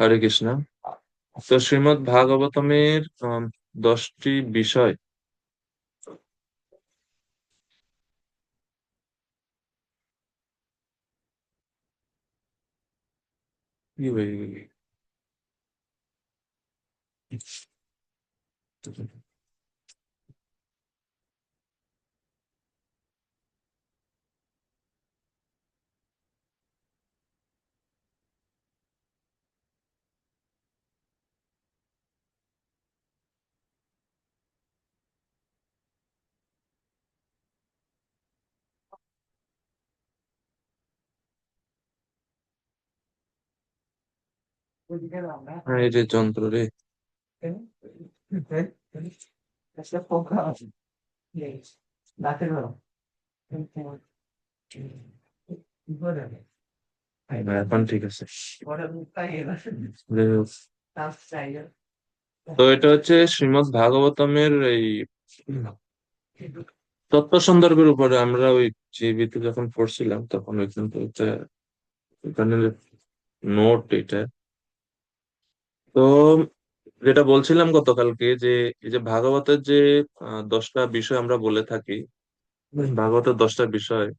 হরে কৃষ্ণ। তো শ্রীমদ্ ভাগবতমের 10টি বিষয়। কি হয়ে গেল? এই যে যন্ত্র রে। এখন ঠিক আছে। যাই হোক, তো এটা হচ্ছে শ্রীমদ্ ভাগবতমের এই তত্ত্ব সন্দর্ভের উপরে আমরা ওই জিবিতে যখন পড়ছিলাম তখন ওইখান থেকে এখানে নোট এটা। তো যেটা বলছিলাম গতকালকে যে এই যে ভাগবতের যে 10টা বিষয় আমরা বলে থাকি, ভাগবতের 10টা বিষয়,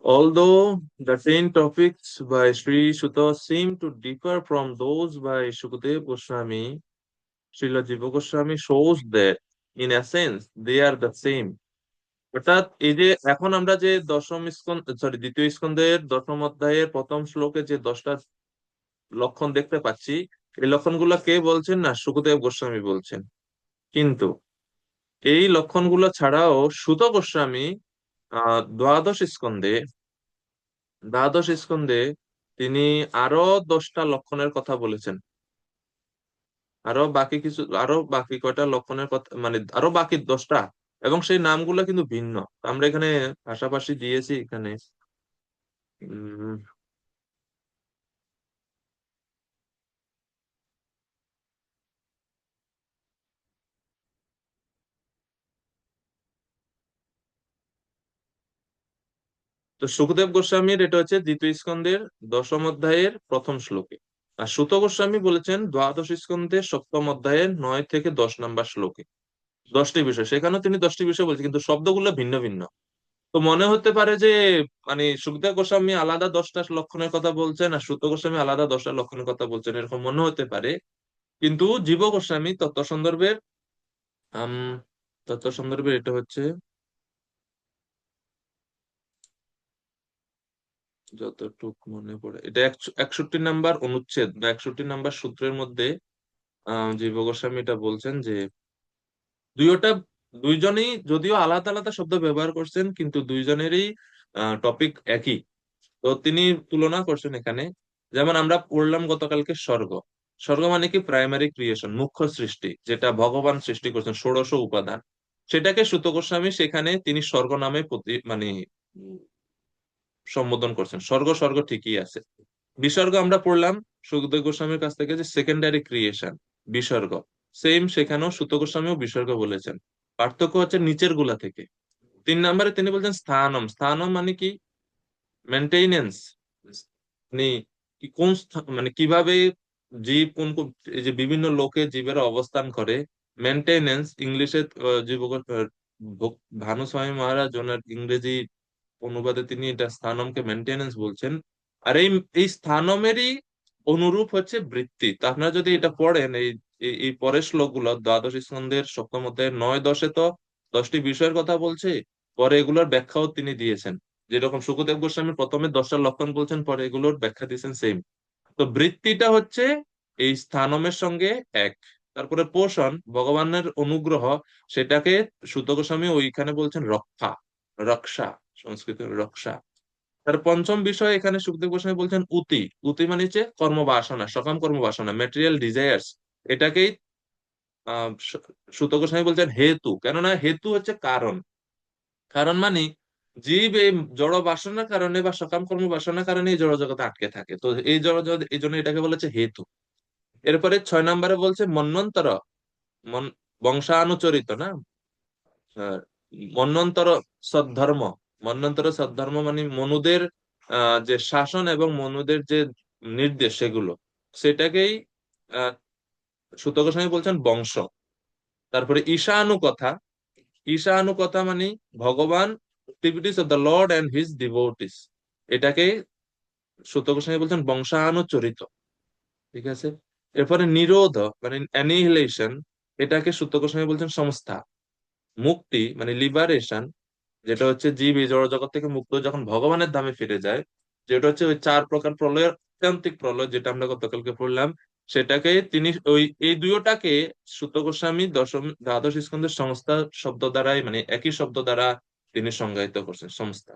although the 10 topics by Sri Sutta seem to differ from those by Shukadeva Goswami, Srila Jiva Goswami shows that in essence they are the same. অর্থাৎ এই যে এখন আমরা যে দশম স্কন্ধ সরি দ্বিতীয় স্কন্ধের দশম অধ্যায়ের প্রথম শ্লোকে যে 10টা লক্ষণ দেখতে পাচ্ছি, এই লক্ষণগুলো কে বলছেন? না, শুকদেব গোস্বামী বলছেন। কিন্তু এই লক্ষণগুলো ছাড়াও সুত গোস্বামী দ্বাদশ স্কন্ধে তিনি আরো 10টা লক্ষণের কথা বলেছেন। আরো বাকি কয়টা লক্ষণের কথা, মানে আরো বাকি 10টা, এবং সেই নামগুলো কিন্তু ভিন্ন। আমরা এখানে পাশাপাশি দিয়েছি এখানে। উম, তো সুখদেব গোস্বামীর এটা হচ্ছে দ্বিতীয় স্কন্ধের দশম অধ্যায়ের প্রথম শ্লোকে। আর সুত গোস্বামী বলেছেন দ্বাদশ স্কন্ধের সপ্তম অধ্যায়ের 9 থেকে 10 নম্বর শ্লোকে 10টি বিষয়। সেখানেও তিনি 10টি বিষয় বলছেন, কিন্তু শব্দগুলো ভিন্ন ভিন্ন। তো মনে হতে পারে যে মানে সুখদেব গোস্বামী আলাদা 10টা লক্ষণের কথা বলছেন আর সুত গোস্বামী আলাদা 10টা লক্ষণের কথা বলছেন, এরকম মনে হতে পারে। কিন্তু জীব গোস্বামী আম তত্ত্ব সন্দর্ভের এটা হচ্ছে যতটুক মনে পড়ে, এটা 61 নম্বর অনুচ্ছেদ বা 61 নম্বর সূত্রের মধ্যে জীব গোস্বামী এটা বলছেন যে দুইটা দুইজনেই যদিও আলাদা আলাদা শব্দ ব্যবহার করছেন, কিন্তু দুইজনেরই টপিক একই। তো তিনি তুলনা করছেন এখানে। যেমন আমরা পড়লাম গতকালকে স্বর্গ। স্বর্গ মানে কি? প্রাইমারি ক্রিয়েশন, মুখ্য সৃষ্টি, যেটা ভগবান সৃষ্টি করছেন, ষোড়শ উপাদান। সেটাকে সুত গোস্বামী সেখানে তিনি স্বর্গ নামে মানে উম, সম্বোধন করছেন। স্বর্গ স্বর্গ ঠিকই আছে। বিসর্গ আমরা পড়লাম সুখদেব গোস্বামীর কাছ থেকে, যে সেকেন্ডারি ক্রিয়েশন, বিসর্গ। সেম সেখানেও সুত গোস্বামীও বিসর্গ বলেছেন। পার্থক্য হচ্ছে নিচের গুলা থেকে। 3 নম্বরে তিনি বলছেন স্থানম। স্থানম মানে কি? মেনটেনেন্স। মানে মানে কিভাবে জীব কোন এই যে বিভিন্ন লোকে জীবেরা অবস্থান করে, মেনটেনেন্স ইংলিশে। জীব ভানু স্বামী মহারাজ ওনার ইংরেজি অনুবাদে তিনি এটা স্থানমকে মেনটেনেন্স বলছেন। আর এই স্থানমেরই অনুরূপ হচ্ছে বৃত্তি। তা আপনারা যদি এটা পড়েন, এই এই এই পরের শ্লোকগুলো দ্বাদশ স্কন্ধের সপ্তম অধ্যায়ের 9-10-এ তো 10টি বিষয়ের কথা বলছে। পরে এগুলোর ব্যাখ্যাও তিনি দিয়েছেন। যেরকম সুখদেব গোস্বামী প্রথমে 10টা লক্ষণ বলছেন, পরে এগুলোর ব্যাখ্যা দিয়েছেন সেম। তো বৃত্তিটা হচ্ছে এই স্থানমের সঙ্গে এক। তারপরে পোষণ, ভগবানের অনুগ্রহ, সেটাকে সুত গোস্বামী ওইখানে বলছেন রক্ষা, রক্ষা, সংস্কৃত রক্ষা। তার পঞ্চম বিষয় এখানে সুখদেব গোস্বামী বলছেন উতি। উতি মানে হচ্ছে কর্মবাসনা, সকাম কর্মবাসনা, ম্যাটেরিয়াল ডিজায়ার্স। এটাকেই সুত গোস্বামী বলছেন হেতু। কেননা হেতু হচ্ছে কারণ। কারণ মানে জীব এই জড় বাসনার কারণে বা সকাম কর্ম বাসনার কারণে এই জড় জগতে আটকে থাকে। তো এই জড় জগৎ এই জন্য এটাকে বলেছে হেতু। এরপরে 6 নম্বরে বলছে মন্বন্তর। মন বংশানুচরিত না, আহ, মন্বন্তর সদ্ধর্ম। মন্বন্তর সদ্ধর্ম মানে মনুদের যে শাসন এবং মনুদের যে নির্দেশ সেগুলো, সেটাকেই আহ সূত গোস্বামী বলছেন বংশ। তারপরে ঈশানুকথা, ঈশানুকথা মানে ভগবান, activities of the Lord and his devotees, এটাকে সূত গোস্বামী বলছেন বংশানুচরিত। ঠিক আছে। এরপরে নিরোধ মানে অ্যানিহিলেশন, এটাকে সূত গোস্বামী বলছেন সংস্থা। মুক্তি মানে লিবারেশন, যেটা হচ্ছে জীব এই জড় জগৎ থেকে মুক্ত যখন ভগবানের ধামে ফিরে যায়, যেটা হচ্ছে ওই 4 প্রকার প্রলয়ের আত্যান্তিক প্রলয় যেটা আমরা গতকালকে পড়লাম, সেটাকে তিনি ওই এই দুইটাকে সূত গোস্বামী দশম দ্বাদশ স্কন্ধের সংস্থা শব্দ দ্বারাই মানে একই শব্দ দ্বারা তিনি সংজ্ঞায়িত করছেন সংস্থা।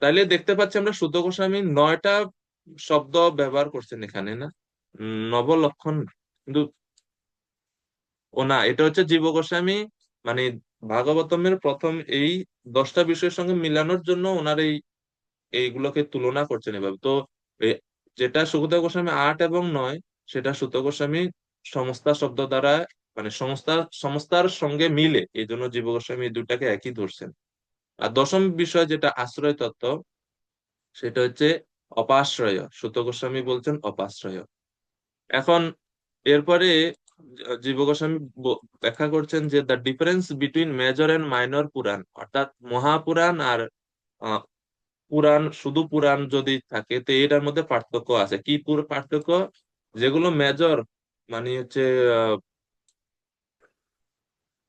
তাইলে দেখতে পাচ্ছি আমরা সূত গোস্বামী 9টা শব্দ ব্যবহার করছেন এখানে, না? নবলক্ষণ না। কিন্তু ও না, এটা হচ্ছে জীব গোস্বামী মানে ভাগবতমের প্রথম এই 10টা বিষয়ের সঙ্গে মিলানোর জন্য ওনার এইগুলোকে তুলনা করছেন এভাবে। তো এ- যেটা সুখদেব গোস্বামী 8 এবং 9, সেটা সুত গোস্বামী সংস্থা শব্দ দ্বারা মানে সংস্থার সঙ্গে মিলে এই জন্য জীব গোস্বামী এই দুটাকে একই ধরছেন। আর দশম বিষয় যেটা আশ্রয় তত্ত্ব, সেটা হচ্ছে অপাশ্রয়, সুত গোস্বামী বলছেন অপাশ্রয়। এখন এরপরে জীব গোস্বামী ব্যাখ্যা করছেন যে the difference between major and minor Purana, অর্থাৎ মহাপুরাণ আর আহ, পুরাণ, শুধু পুরাণ যদি থাকে তো এটার মধ্যে পার্থক্য আছে। কি পার্থক্য? যেগুলো মেজর মানে হচ্ছে আহ,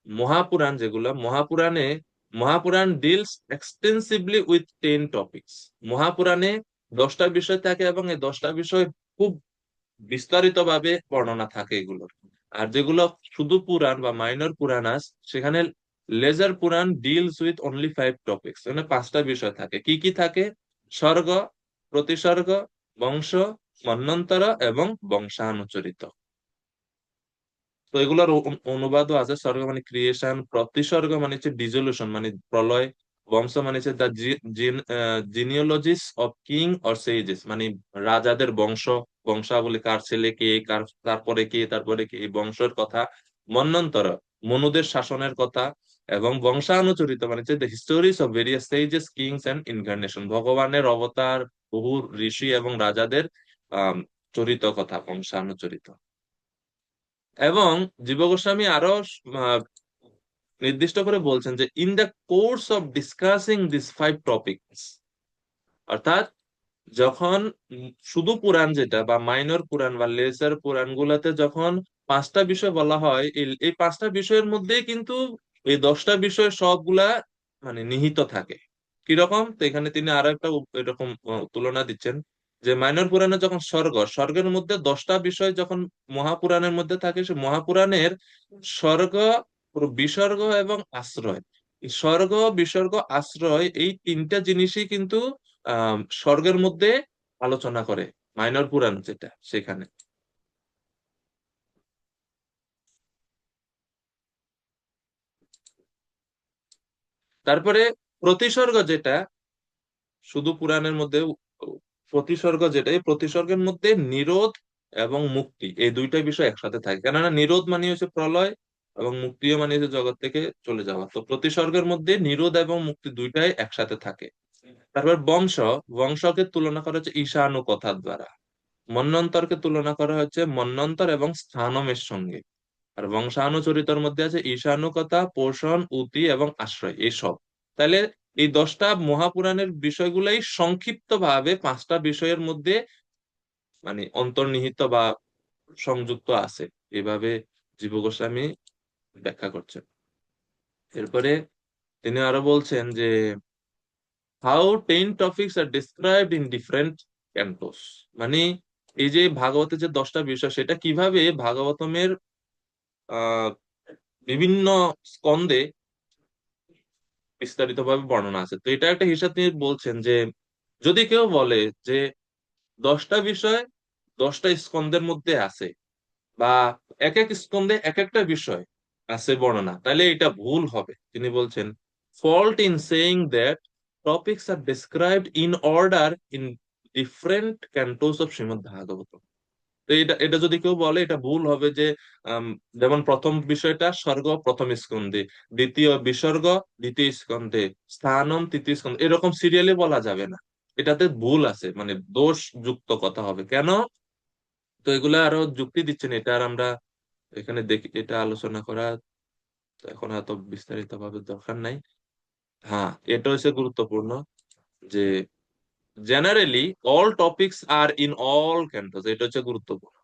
মহাপুরাণ, যেগুলো মহাপুরাণ ডিলস এক্সটেন্সিভলি উইথ 10 টপিকস। মহাপুরাণে 10টা বিষয় থাকে এবং এই 10টা বিষয় খুব বিস্তারিত ভাবে বর্ণনা থাকে এগুলোর। আর যেগুলো শুধু পুরাণ বা মাইনর পুরাণ সেখানে lesser Purana deals with only 5 topics, মানে 5টা বিষয় থাকে। কি কি থাকে? স্বর্গ, প্রতিসর্গ, বংশ, মন্বন্তর এবং বংশানুচরিত। তো এগুলোর অনুবাদও আছে। স্বর্গ মানে ক্রিয়েশন, প্রতিসর্গ মানে হচ্ছে ডিজলিউশন মানে প্রলয়, বংশ মানে হচ্ছে দ্য জিনিওলজিস অফ কিং অর সেজেস মানে রাজাদের বংশ, বংশাবলী কার ছেলে কে, কার তারপরে কে, তারপরে কে, এই বংশের কথা। মন্বন্তর মনুদের শাসনের কথা। এবং বংশানুচরিত মানে হচ্ছে the histories of various sages, kings and incarnation, ভগবানের অবতার, বহু ঋষি এবং রাজাদের আহ চরিত কথা বংশানুচরিত। এবং জীব গোস্বামী আরো আহ, নির্দিষ্ট করে বলছেন যে in the course of discussing this 5 topics, অর্থাৎ যখন শুধু পুরাণ যেটা বা মাইনর পুরাণ বা লেসার পুরাণ গুলাতে যখন 5টা বিষয় বলা হয়, এই 5টা বিষয়ের মধ্যে কিন্তু এই 10টা বিষয় সবগুলা মানে নিহিত থাকে। কিরকম? তো এখানে তিনি আরো একটা এরকম তুলনা দিচ্ছেন যে মাইনর পুরাণে যখন স্বর্গের মধ্যে 10টা বিষয় যখন মহাপুরাণের মধ্যে থাকে, সে মহাপুরাণের স্বর্গ, বিসর্গ এবং আশ্রয়, এই স্বর্গ, বিসর্গ, আশ্রয় এই 3টা জিনিসই কিন্তু স্বর্গের মধ্যে আলোচনা করে মাইনর পুরাণ যেটা সেখানে। তারপরে প্রতিসর্গ যেটা শুধু পুরাণের মধ্যে, প্রতিসর্গ যেটা, এই প্রতিসর্গের মধ্যে নিরোধ এবং মুক্তি এই দুইটা বিষয় একসাথে থাকে। কেননা নিরোধ মানে হচ্ছে প্রলয় এবং মুক্তিও মানে হচ্ছে জগৎ থেকে চলে যাওয়া। তো প্রতিসর্গের মধ্যে নিরোধ এবং মুক্তি দুইটাই একসাথে থাকে। তারপর বংশকে তুলনা করা হচ্ছে ঈশানু কথার দ্বারা। মন্বন্তরকে তুলনা করা হচ্ছে মন্বন্তর এবং স্থানমের সঙ্গে। আর বংশানুচরিতর মধ্যে আছে ঈশানুকতা, পোষণ, উতি এবং আশ্রয়, এসব। তাহলে এই 10টা মহাপুরাণের বিষয়গুলাই সংক্ষিপ্ত ভাবে 5টা বিষয়ের মধ্যে মানে অন্তর্নিহিত বা সংযুক্ত আছে, এভাবে জীব গোস্বামী ব্যাখ্যা করছেন। এরপরে তিনি আরো বলছেন যে how 10 topics are described in different cantos, মানে এই যে ভাগবতের যে 10টা বিষয় সেটা কিভাবে ভাগবতমের আহ বিভিন্ন স্কন্ধে বিস্তারিত ভাবে বর্ণনা আছে। তো এটা একটা হিসাব নিয়ে বলছেন যে যদি কেউ বলে যে 10টা বিষয় 10টা স্কন্ধের মধ্যে আছে বা এক এক স্কন্ধে এক একটা বিষয় আছে বর্ণনা, তাহলে এটা ভুল হবে। তিনি বলছেন fault in saying that topics are described in order in different cantos of Shrimad Bhagavat. তো এটা এটা যদি কেউ বলে এটা ভুল হবে যে আম, যেমন প্রথম বিষয়টা স্বর্গ প্রথম স্কন্ধে, দ্বিতীয় বিসর্গ দ্বিতীয় স্কন্ধে, স্থানম তৃতীয় স্কন্ধে, এরকম সিরিয়ালি বলা যাবে না। এটাতে ভুল আছে, মানে দোষ যুক্ত কথা হবে কেন। তো এগুলা আরো যুক্তি দিচ্ছেন, এটা আর আমরা এখানে দেখি এটা আলোচনা করা এখন এত বিস্তারিত ভাবে দরকার নাই। হ্যাঁ, এটা হচ্ছে গুরুত্বপূর্ণ যে generally all topics are in all cantos, এটা হচ্ছে গুরুত্বপূর্ণ।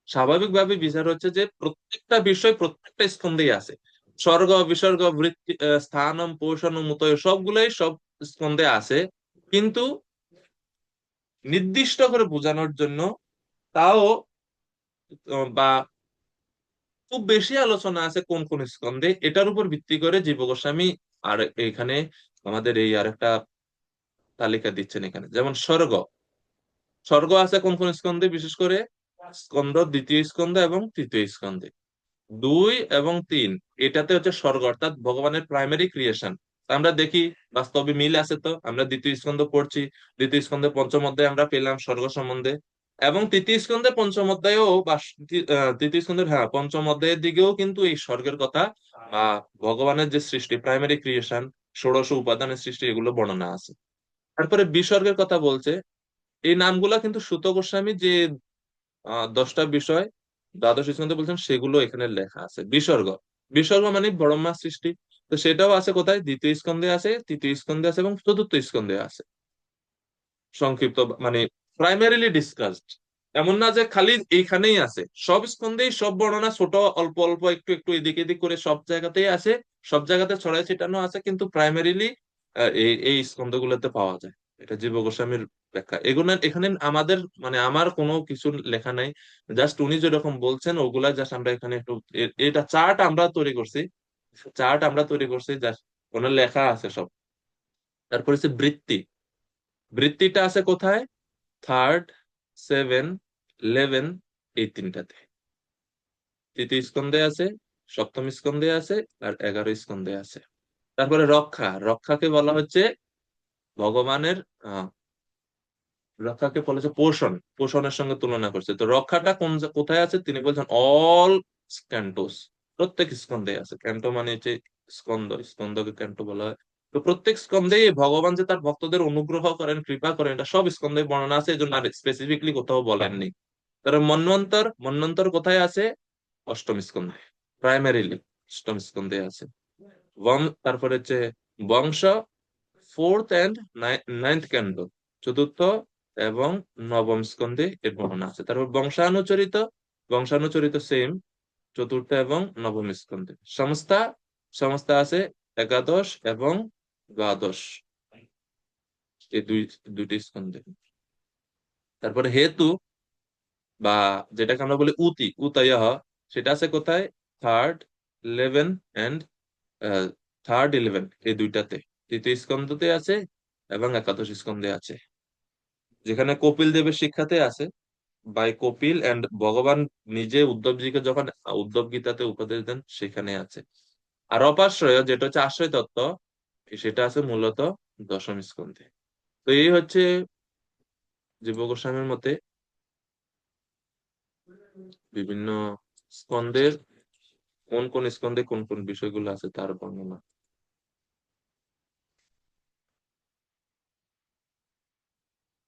স্বাভাবিকভাবে বিচার হচ্ছে যে প্রত্যেকটা বিষয় প্রত্যেকটা স্কন্ধেই আছে। স্বর্গ বিসর্গ বৃত্তি স্থানম পোষণম উতয় সবগুলোই সব স্কন্ধে আছে, কিন্তু নির্দিষ্ট করে বোঝানোর জন্য তাও বা খুব বেশি আলোচনা আছে কোন কোন স্কন্ধে, এটার উপর ভিত্তি করে জীব গোস্বামী আর এখানে আমাদের এই আরেকটা তালিকা দিচ্ছেন এখানে। যেমন স্বর্গ, স্বর্গ আছে কোন কোন স্কন্ধে, বিশেষ করে স্কন্ধ দ্বিতীয় স্কন্ধ এবং তৃতীয় স্কন্ধে। 2 এবং 3 এটাতে হচ্ছে স্বর্গ, অর্থাৎ ভগবানের প্রাইমারি ক্রিয়েশন। আমরা দেখি বাস্তবে মিল আছে, তো আমরা দ্বিতীয় স্কন্ধ পড়ছি, দ্বিতীয় স্কন্ধে পঞ্চম অধ্যায়ে আমরা পেলাম স্বর্গ সম্বন্ধে, এবং তৃতীয় স্কন্ধে পঞ্চম অধ্যায়েও বা তৃতীয় স্কন্ধের হ্যাঁ পঞ্চম অধ্যায়ের দিকেও কিন্তু এই স্বর্গের কথা বা ভগবানের যে সৃষ্টি প্রাইমারি ক্রিয়েশন, ষোড়শ উপাদানের সৃষ্টি, এগুলো বর্ণনা আছে। তারপরে বিসর্গের কথা বলছে, এই নামগুলা কিন্তু সুত গোস্বামী যে 10টা বিষয় দ্বাদশ স্কন্ধে বলছেন সেগুলো এখানে লেখা আছে। বিসর্গ, বিসর্গ মানে ব্রহ্মা সৃষ্টি, তো সেটাও আছে কোথায়, দ্বিতীয় স্কন্ধে আছে, তৃতীয় স্কন্ধে আছে এবং চতুর্থ স্কন্ধে আছে। সংক্ষিপ্ত মানে প্রাইমারিলি ডিসকাসড, এমন না যে খালি এইখানেই আছে, সব স্কন্ধেই সব বর্ণনা ছোট অল্প অল্প একটু একটু এদিক এদিক করে সব জায়গাতেই আছে, সব জায়গাতে ছড়াই ছিটানো আছে, কিন্তু প্রাইমারিলি এই এই স্কন্ধগুলোতে পাওয়া যায়। এটা জীব গোস্বামীর ব্যাখ্যা। এগুলো এখানে আমাদের মানে আমার কোনো কিছু লেখা নাই, জাস্ট উনি যেরকম বলছেন ওগুলা জাস্ট আমরা এখানে একটু এটা চার্ট আমরা তৈরি করছি, চার্ট আমরা তৈরি করছি, জাস্ট ওনার লেখা আছে সব। তারপর হচ্ছে বৃত্তি, বৃত্তিটা আছে কোথায়, 3, 7, 11 এই তিনটাতে। তৃতীয় স্কন্ধে আছে, সপ্তম স্কন্ধে আছে, আর 11 স্কন্ধে আছে। তারপরে রক্ষা, রক্ষাকে বলা হচ্ছে ভগবানের আহ রক্ষাকে বলেছে পোষণ, পোষণের সঙ্গে তুলনা করছে। তো রক্ষাটা কোন কোথায় আছে, তিনি বলছেন অল ক্যান্টোস, প্রত্যেক স্কন্ধে আছে। ক্যান্টো মানে হচ্ছে স্কন্ধ, স্কন্ধকে ক্যান্টো বলা হয়। তো প্রত্যেক স্কন্ধে ভগবান যে তার ভক্তদের অনুগ্রহ করেন, কৃপা করেন, এটা সব স্কন্ধে বর্ণনা আছে, এই জন্য আর স্পেসিফিকলি কোথাও বলেননি। তার মন্বন্তর, মন্বন্তর কোথায় আছে, অষ্টম স্কন্ধে, প্রাইমারিলি অষ্টম স্কন্ধে আছে। তারপরে হচ্ছে বংশ, 4th and 9th ক্যান্টো, চতুর্থ এবং নবম স্কন্ধে এর বর্ণনা আছে। তারপর বংশানুচরিত, বংশানুচরিত সেম, চতুর্থ এবং নবম স্কন্ধে। সংস্থা, সংস্থা আছে একাদশ এবং দ্বাদশ, এই দুইটি স্কন্ধে। তারপরে হেতু বা যেটাকে আমরা বলি উতি উতয়, সেটা আছে কোথায়, 3rd, 11 and 3rd, 11 এই দুইটাতে, তৃতীয় স্কন্ধতে আছে এবং একাদশ স্কন্ধে আছে। যেখানে কপিল দেবের শিক্ষাতে আছে, বাই কপিল এন্ড ভগবান নিজে উদ্ধবজিকে যখন উদ্ধব গীতাতে উপদেশ দেন সেখানে আছে। আর অপাশ্রয় যেটা হচ্ছে আশ্রয় তত্ত্ব, সেটা আছে মূলত দশম স্কন্ধে। তো এই হচ্ছে জীব গোস্বামীর মতে বিভিন্ন স্কন্ধের কোন কোন স্কন্ধে কোন কোন বিষয়গুলো আছে তার বর্ণনা।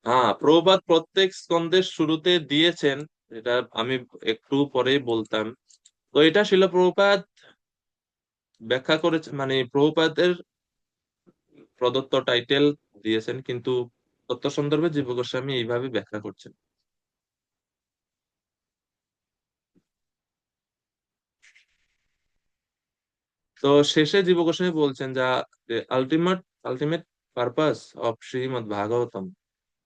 হ্যাঁ, প্রভুপাদ প্রত্যেক স্কন্ধের শুরুতে দিয়েছেন, এটা আমি একটু পরেই বলতাম। তো এটা শিল প্রভুপাদ ব্যাখ্যা করেছে, মানে প্রভুপাদের প্রদত্ত টাইটেল দিয়েছেন, কিন্তু তত্ত্ব সন্দর্ভে জীব গোস্বামী এইভাবে ব্যাখ্যা করছেন। তো শেষে জীব গোস্বামী বলছেন যা ultimate ultimate purpose of Shrimad Bhagavatam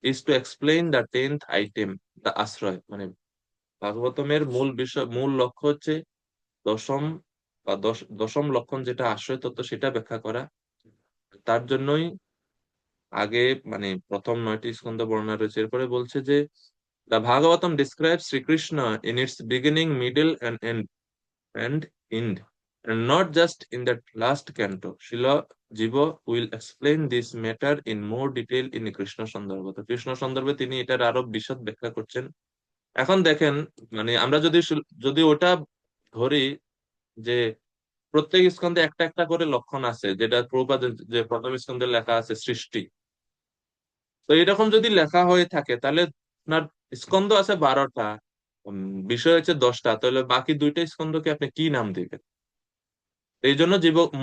is to explain the 10th item, the আশ্রয়, মানে ভাগবতমের মূল বিষয়, মূল লক্ষ্য হচ্ছে দশম বা দশম লক্ষণ যেটা আশ্রয় তত্ত্ব, সেটা ব্যাখ্যা করা। তার জন্যই আগে মানে প্রথম 9টি স্কন্ধ বর্ণনা রয়েছে, এরপরে বলছে যে the Bhagavatam describes Shri Krishna in its beginning, middle end end and end, and not just in that last canto. Srila Jiva will explain this matter in more detail in Krishna Sandarbha. তো কৃষ্ণ সন্দর্ভে তিনি এটার আরো বিশদ ব্যাখ্যা করছেন। এখন দেখেন, মানে আমরা যদি যদি ওটা ধরি যে প্রত্যেক স্কন্ধে একটা একটা করে লক্ষণ আছে, যেটা প্রভুপাদের যে প্রথম স্কন্ধে লেখা আছে সৃষ্টি, তো এরকম যদি লেখা হয়ে থাকে তাহলে আপনার স্কন্ধ আছে 12টা, বিষয় হচ্ছে 10টা, তাহলে বাকি 2টা স্কন্ধকে আপনি কি নাম দিবেন? এই জন্য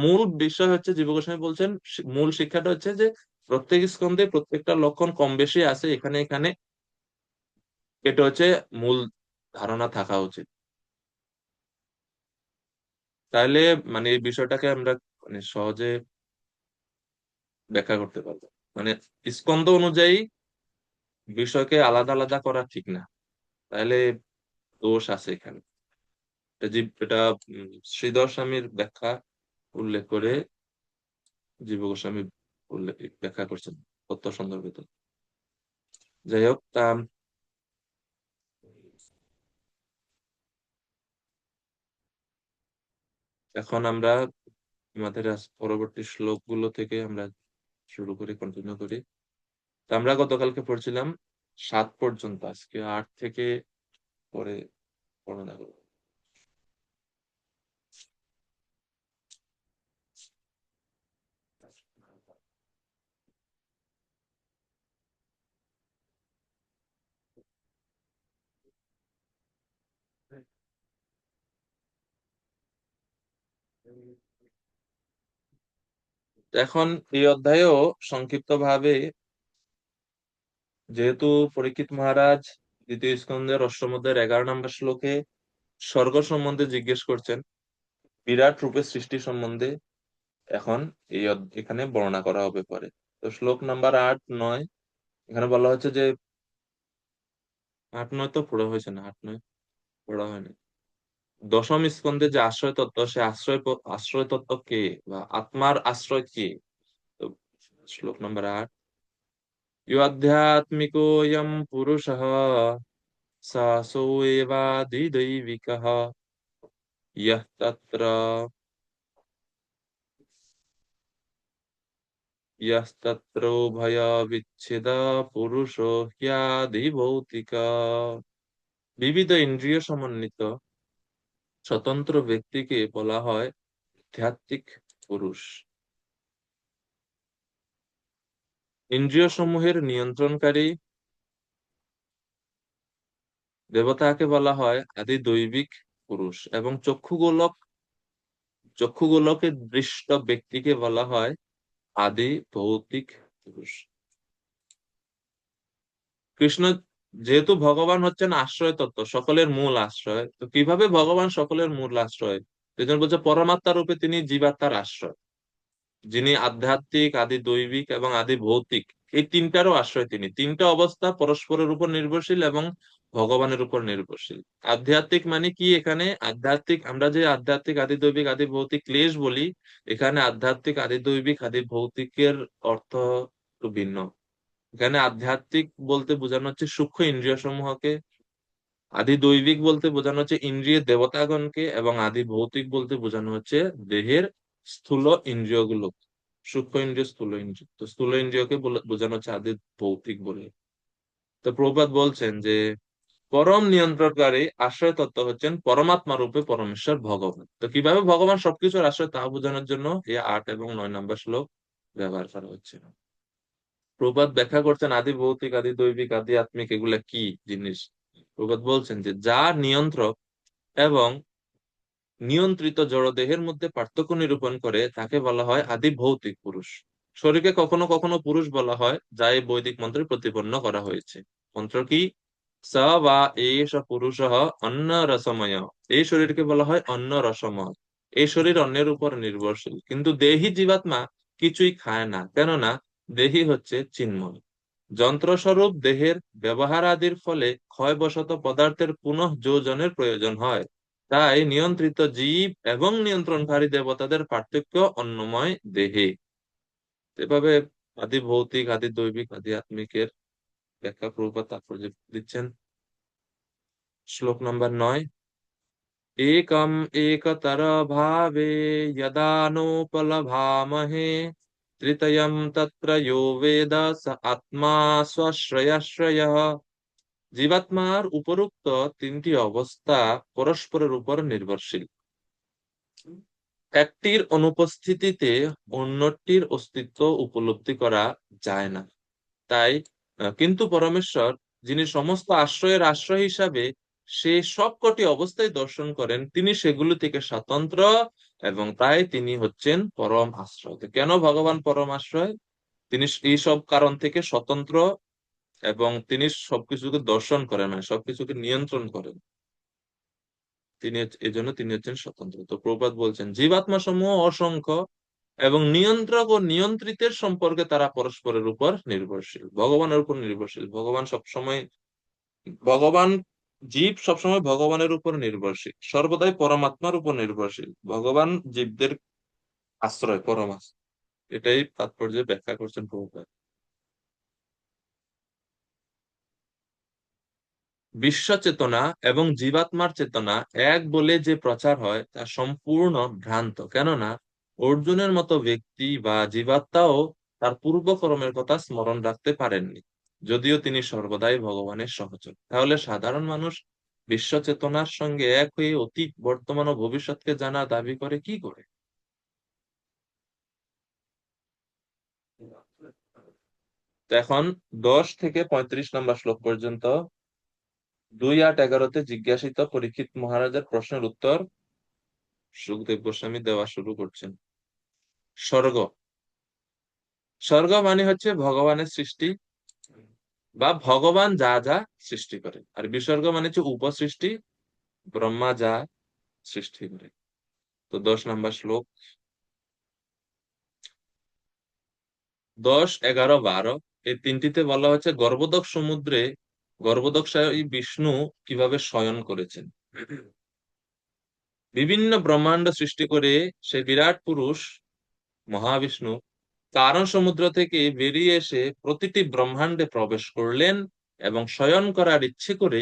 মূল বিষয় হচ্ছে জীব গোস্বামী বলছেন, মূল শিক্ষাটা হচ্ছে যে প্রত্যেক স্কন্ধে প্রত্যেকটা লক্ষণ কম বেশি আছে এখানে এখানে, এটা হচ্ছে মূল ধারণা থাকা উচিত। তাহলে মানে এই বিষয়টাকে আমরা মানে সহজে ব্যাখ্যা করতে পারবো। মানে স্কন্ধ অনুযায়ী বিষয়কে আলাদা আলাদা করা ঠিক না, তাহলে দোষ আছে এখানে। এটা শ্রীধর স্বামীর ব্যাখ্যা উল্লেখ করে জীব গোস্বামী উল্লেখ ব্যাখ্যা করছেন তত্ত্ব সন্দর্ভিত। যাই হোক, এখন আমরা আমাদের পরবর্তী শ্লোকগুলো থেকে আমরা শুরু করি, কন্টিনিউ করি। তো আমরা গতকালকে পড়ছিলাম 7 পর্যন্ত, আজকে 8 থেকে পরে বর্ণনা করবো। এখন এই অধ্যায়েও সংক্ষিপ্ত ভাবে, যেহেতু পরীক্ষিত মহারাজ দ্বিতীয় স্কন্ধের অষ্টম অধ্যায়ের 11 নম্বর শ্লোকে স্বর্গ সম্বন্ধে জিজ্ঞেস করছেন, বিরাট রূপের সৃষ্টি সম্বন্ধে এখন এখানে বর্ণনা করা হবে পরে। তো শ্লোক নাম্বার 8, 9 এখানে বলা হচ্ছে যে, 8, 9 তো পড়া হয়েছে না, 8, 9 পড়া হয়নি। দশম স্কন্ধে যে আশ্রয় তত্ত্ব, সে আশ্রয় তত্ত্ব কে, বা আত্মার আশ্রয় কে? তো শ্লোক নাম্বার 8, यो আধ্যাত্মিকোऽয়ং পুরুষঃ सा सोऽएवादिदैविकः यः तत्र यस्तत्रोभयविच्छेद পুরুষো হ্যাদিভৌতিক। বিবিধ ইন্দ্রিয় সমন্বিত স্বতন্ত্র ব্যক্তিকে বলা হয় আধ্যাত্মিক পুরুষ। ইন্দ্রিয় সমূহের নিয়ন্ত্রণকারী দেবতাকে বলা হয় আদি দৈবিক পুরুষ, এবং চক্ষুগোলকে দৃষ্ট ব্যক্তিকে বলা হয় আদি ভৌতিক পুরুষ। কৃষ্ণ যেহেতু ভগবান হচ্ছেন আশ্রয় তত্ত্ব, সকলের মূল আশ্রয়, তো কিভাবে ভগবান সকলের মূল আশ্রয়? এই জন্য বলছে পরমাত্মা রূপে তিনি জীবাত্মার আশ্রয়, যিনি আধ্যাত্মিক, আদি দৈবিক এবং আদি ভৌতিক, এই তিনটারও আশ্রয় তিনি। তিনটা অবস্থা পরস্পরের উপর নির্ভরশীল এবং ভগবানের উপর নির্ভরশীল। আধ্যাত্মিক মানে কি? এখানে আধ্যাত্মিক, আমরা যে আধ্যাত্মিক, আদি দৈবিক, আদি ভৌতিক ক্লেশ বলি, এখানে আধ্যাত্মিক, আদি দৈবিক, আদি ভৌতিকের অর্থ একটু ভিন্ন। এখানে আধ্যাত্মিক বলতে বোঝানো হচ্ছে সূক্ষ্ম ইন্দ্রিয় সমূহকে, আদি দৈবিক বলতে বোঝানো হচ্ছে ইন্দ্রিয় দেবতাগণকে, এবং আদি ভৌতিক বলতে বোঝানো হচ্ছে দেহের স্থূল ইন্দ্রিয়গুলো, সূক্ষ্ম ইন্দ্রিয়, স্থূল ইন্দ্রিয়। তো স্থূল ইন্দ্রিয়কে বোঝানো হচ্ছে আদি ভৌতিক বলে। তো প্রভুপাদ বলছেন যে পরম নিয়ন্ত্রণকারী আশ্রয় তত্ত্ব হচ্ছেন পরমাত্মা রূপে পরমেশ্বর ভগবান। তো কিভাবে ভগবান সবকিছুর আশ্রয় তা বোঝানোর জন্য এই 8 এবং 9 নম্বর শ্লোক ব্যবহার করা হচ্ছে। প্রবাদ ব্যাখ্যা করছেন আদি ভৌতিক, আদি দৈবিক, আদি আত্মিক এগুলা কি জিনিস। প্রবাদ বলছেন যে যা নিয়ন্ত্রক এবং নিয়ন্ত্রিত জড়দেহের মধ্যে পার্থক্য নিরূপণ করে তাকে বলা হয় আদি ভৌতিক পুরুষ। শরীরকে কখনো কখনো পুরুষ বলা হয়, যা এই বৈদিক মন্ত্রে প্রতিপন্ন করা হয়েছে। মন্ত্র কি? স বা এষ পুরুষ অন্ন রসময়। এই শরীরকে বলা হয় অন্ন রসময়। এই শরীর অন্যের উপর নির্ভরশীল, কিন্তু দেহি জীবাত্মা কিছুই খায় না, কেননা দেহি হচ্ছে চিন্ময়। যন্ত্রস্বরূপ দেহের ব্যবহার আদির ফলে ক্ষয়বশত পদার্থের পুনঃ যোজনের প্রয়োজন হয়। তাই নিয়ন্ত্রিত জীব এবং নিয়ন্ত্রণকারী দেবতাদের পার্থক্য অন্নময় দেহে। এভাবে আদি ভৌতিক, আদি দৈবিক, আদি আত্মিকের ব্যাখ্যা প্রভুপাদ তাৎপর্য দিচ্ছেন। শ্লোক নাম্বার 9, एकम एकतर भावे यदा नोपलभामहे तृतीयं तत्र यो वेद स आत्मा স্বশ্রয়াশ্রয়ঃ। জীবাত্মার উপরোক্ত তিনটি অবস্থা পরস্পরের উপর নির্ভরশীল। একটির অনুপস্থিতিতে অন্যটির অস্তিত্ব উপলব্ধি করা যায় না। তাই কিন্তু পরমেশ্বর, যিনি সমস্ত আশ্রয়ের আশ্রয় হিসাবে সে সবকটি অবস্থায় দর্শন করেন, তিনি সেগুলো থেকে স্বতন্ত্র, এবং তাই তিনি হচ্ছেন পরম আশ্রয়। তো কেন ভগবান পরম আশ্রয়? তিনি এই সব কারণ থেকে স্বতন্ত্র, এবং তিনি সবকিছুকে দর্শন করেন, মানে সবকিছুকে নিয়ন্ত্রণ করেন। এই জন্য তিনি হচ্ছেন স্বতন্ত্র। তো প্রভুপাদ বলছেন, জীবাত্মা সমূহ অসংখ্য, এবং নিয়ন্ত্রক ও নিয়ন্ত্রিতের সম্পর্কে তারা পরস্পরের উপর নির্ভরশীল, ভগবানের উপর নির্ভরশীল। ভগবান জীব সবসময় ভগবানের উপর নির্ভরশীল, সর্বদাই পরমাত্মার উপর নির্ভরশীল। ভগবান জীবদের আশ্রয়, পরমাশ্রয়। এটাই তাৎপর্যে ব্যাখ্যা করছেন প্রভুপাদ। বিশ্ব চেতনা এবং জীবাত্মার চেতনা এক বলে যে প্রচার হয় তা সম্পূর্ণ ভ্রান্ত, কেননা অর্জুনের মতো ব্যক্তি বা জীবাত্মাও তার পূর্বকর্মের কথা স্মরণ রাখতে পারেননি, যদিও তিনি সর্বদাই ভগবানের সহচর। তাহলে সাধারণ মানুষ বিশ্ব চেতনার সঙ্গে এক হয়ে অতীত, বর্তমান ও ভবিষ্যৎকে জানার দাবি করে কি করে? তো এখন 10 থেকে 35 নম্বর শ্লোক পর্যন্ত 2:8-11 জিজ্ঞাসিত পরীক্ষিত মহারাজের প্রশ্নের উত্তর সুখদেব গোস্বামী দেওয়া শুরু করছেন। স্বর্গ। স্বর্গ মানে হচ্ছে ভগবানের সৃষ্টি, বা ভগবান যা যা সৃষ্টি করে। আর বিসর্গ মানে হচ্ছে উপসৃষ্টি, ব্রহ্মা যা সৃষ্টি করে। তো 10 নম্বর শ্লোক, 10, 11, 12 এই তিনটিতে বলা হচ্ছে গর্ভোদক সমুদ্রে গর্ভোদকশায়ী বিষ্ণু কিভাবে শয়ন করেছেন। বিভিন্ন ব্রহ্মাণ্ড সৃষ্টি করে সেই বিরাট পুরুষ মহাবিষ্ণু কারণ সমুদ্র থেকে বেরিয়ে এসে প্রতিটি ব্রহ্মাণ্ডে প্রবেশ করলেন, এবং শয়ন করার ইচ্ছে করে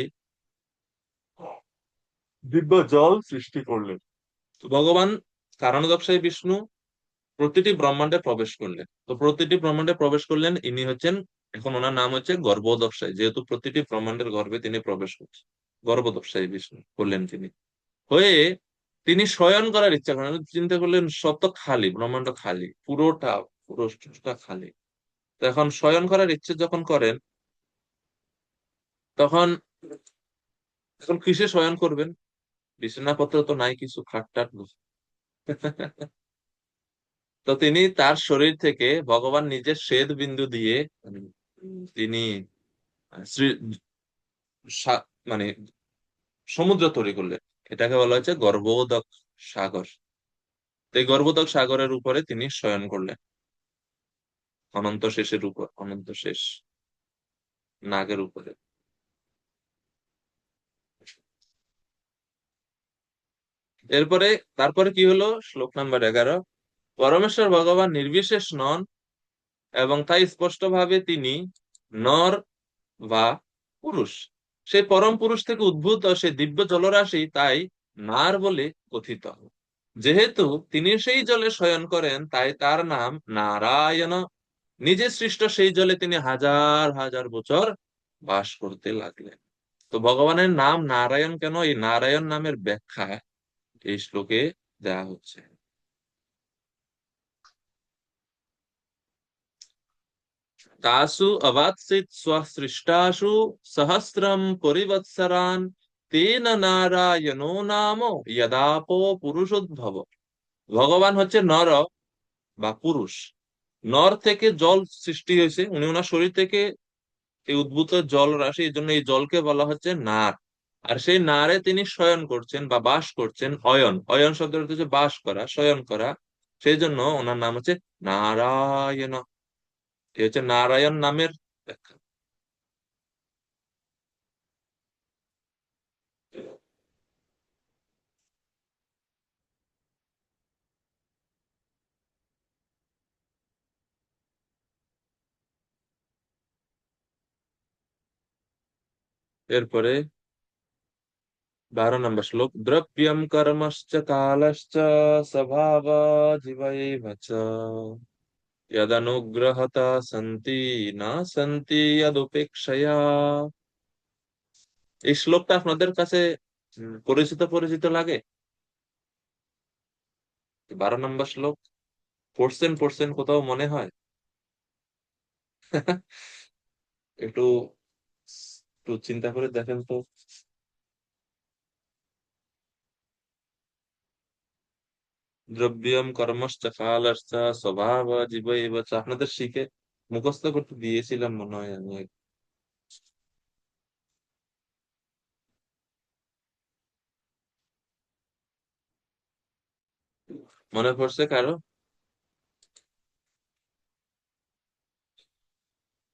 দিব্য জল সৃষ্টি করলেন। তো ভগবান কারণদর্শী বিষ্ণু প্রতিটি ব্রহ্মাণ্ডে প্রবেশ করলেন। তো প্রতিটি ব্রহ্মাণ্ডে প্রবেশ করলেন, ইনি হচ্ছেন, এখন ওনার নাম হচ্ছে গর্ভোদকশায়ী, যেহেতু প্রতিটি ব্রহ্মাণ্ডের গর্ভে তিনি প্রবেশ করছেন। গর্ভোদকশায়ী বিষ্ণু করলেন তিনি, হয়ে তিনি শয়ন করার ইচ্ছা করেন। চিন্তা করলেন সব তো খালি, ব্রহ্মাণ্ড খালি, পুরোটা খালি। তো এখন শয়ন করার ইচ্ছে যখন করেন, তখন এখন কিসে শয়ন করবেন? বিছানাপত্র তো নাই, কিছু খাটটাট। তো তিনি তার শরীর থেকে ভগবান নিজের শ্বেত বিন্দু দিয়ে তিনি শ্রী- মানে সমুদ্র তৈরি করলেন। এটাকে বলা হচ্ছে গর্ভোদক সাগর। তো এই গর্ভোদক সাগরের উপরে তিনি শয়ন করলেন, অনন্ত শেষের উপর, অনন্ত শেষ নাগের উপরে। এরপরে তারপরে কি হলো? শ্লোক নাম্বার 11, পরমেশ্বর ভগবান নির্বিশেষ নন, এবং তাই স্পষ্টভাবে তিনি নর বা পুরুষ। সেই পরম পুরুষ থেকে উদ্ভূত সেই দিব্য জলরাশি তাই নার বলে কথিত। যেহেতু তিনি সেই জলে শয়ন করেন, তাই তার নাম নারায়ণ। নিজে সৃষ্ট সেই জলে তিনি হাজার হাজার বছর বাস করতে লাগলেন। তো ভগবানের নাম নারায়ণ কেন, এই নারায়ণ নামের ব্যাখ্যা এই শ্লোকে দেয়া হচ্ছে। তাসু অবাৎসিত স্বসৃষ্টাসু সহস্রম পরিবৎসরান তেন নারায়ণো নাম যদাপো পুরুষোদ্ভব। ভগবান হচ্ছে নর বা পুরুষ। নর থেকে জল সৃষ্টি হয়েছে, উনি ওনার শরীর থেকে এই উদ্ভূত জল রাশি, এই জন্য এই জলকে বলা হচ্ছে নার। আর সেই নারে তিনি শয়ন করছেন বা বাস করছেন। অয়ন, অয়ন শব্দের অর্থ হচ্ছে বাস করা, শয়ন করা। সেই জন্য ওনার নাম হচ্ছে নারায়ণ। এই হচ্ছে নারায়ণ নামের ব্যাখ্যা। এরপরে 12 নম্বর শ্লোক, দ্রব্যম কর্মশ্চ কালশ্চ স্বভাব জীবৈব চ যদনুগ্রহতা সন্তি না সন্তি যদুপেক্ষয়া। এই শ্লোকটা আপনাদের কাছে পরিচিত পরিচিত লাগে? 12 নম্বর শ্লোক পড়ছেন পড়ছেন কোথাও মনে হয়? একটু একটু চিন্তা করে দেখেন তো। দ্রব্যম কর্মশ্চ কালশ্চ স্বভাব জীব এব চ। আপনাদের শিখে মুখস্থ করতে দিয়েছিলাম মনে হয় আমি। মনে পড়ছে কারো?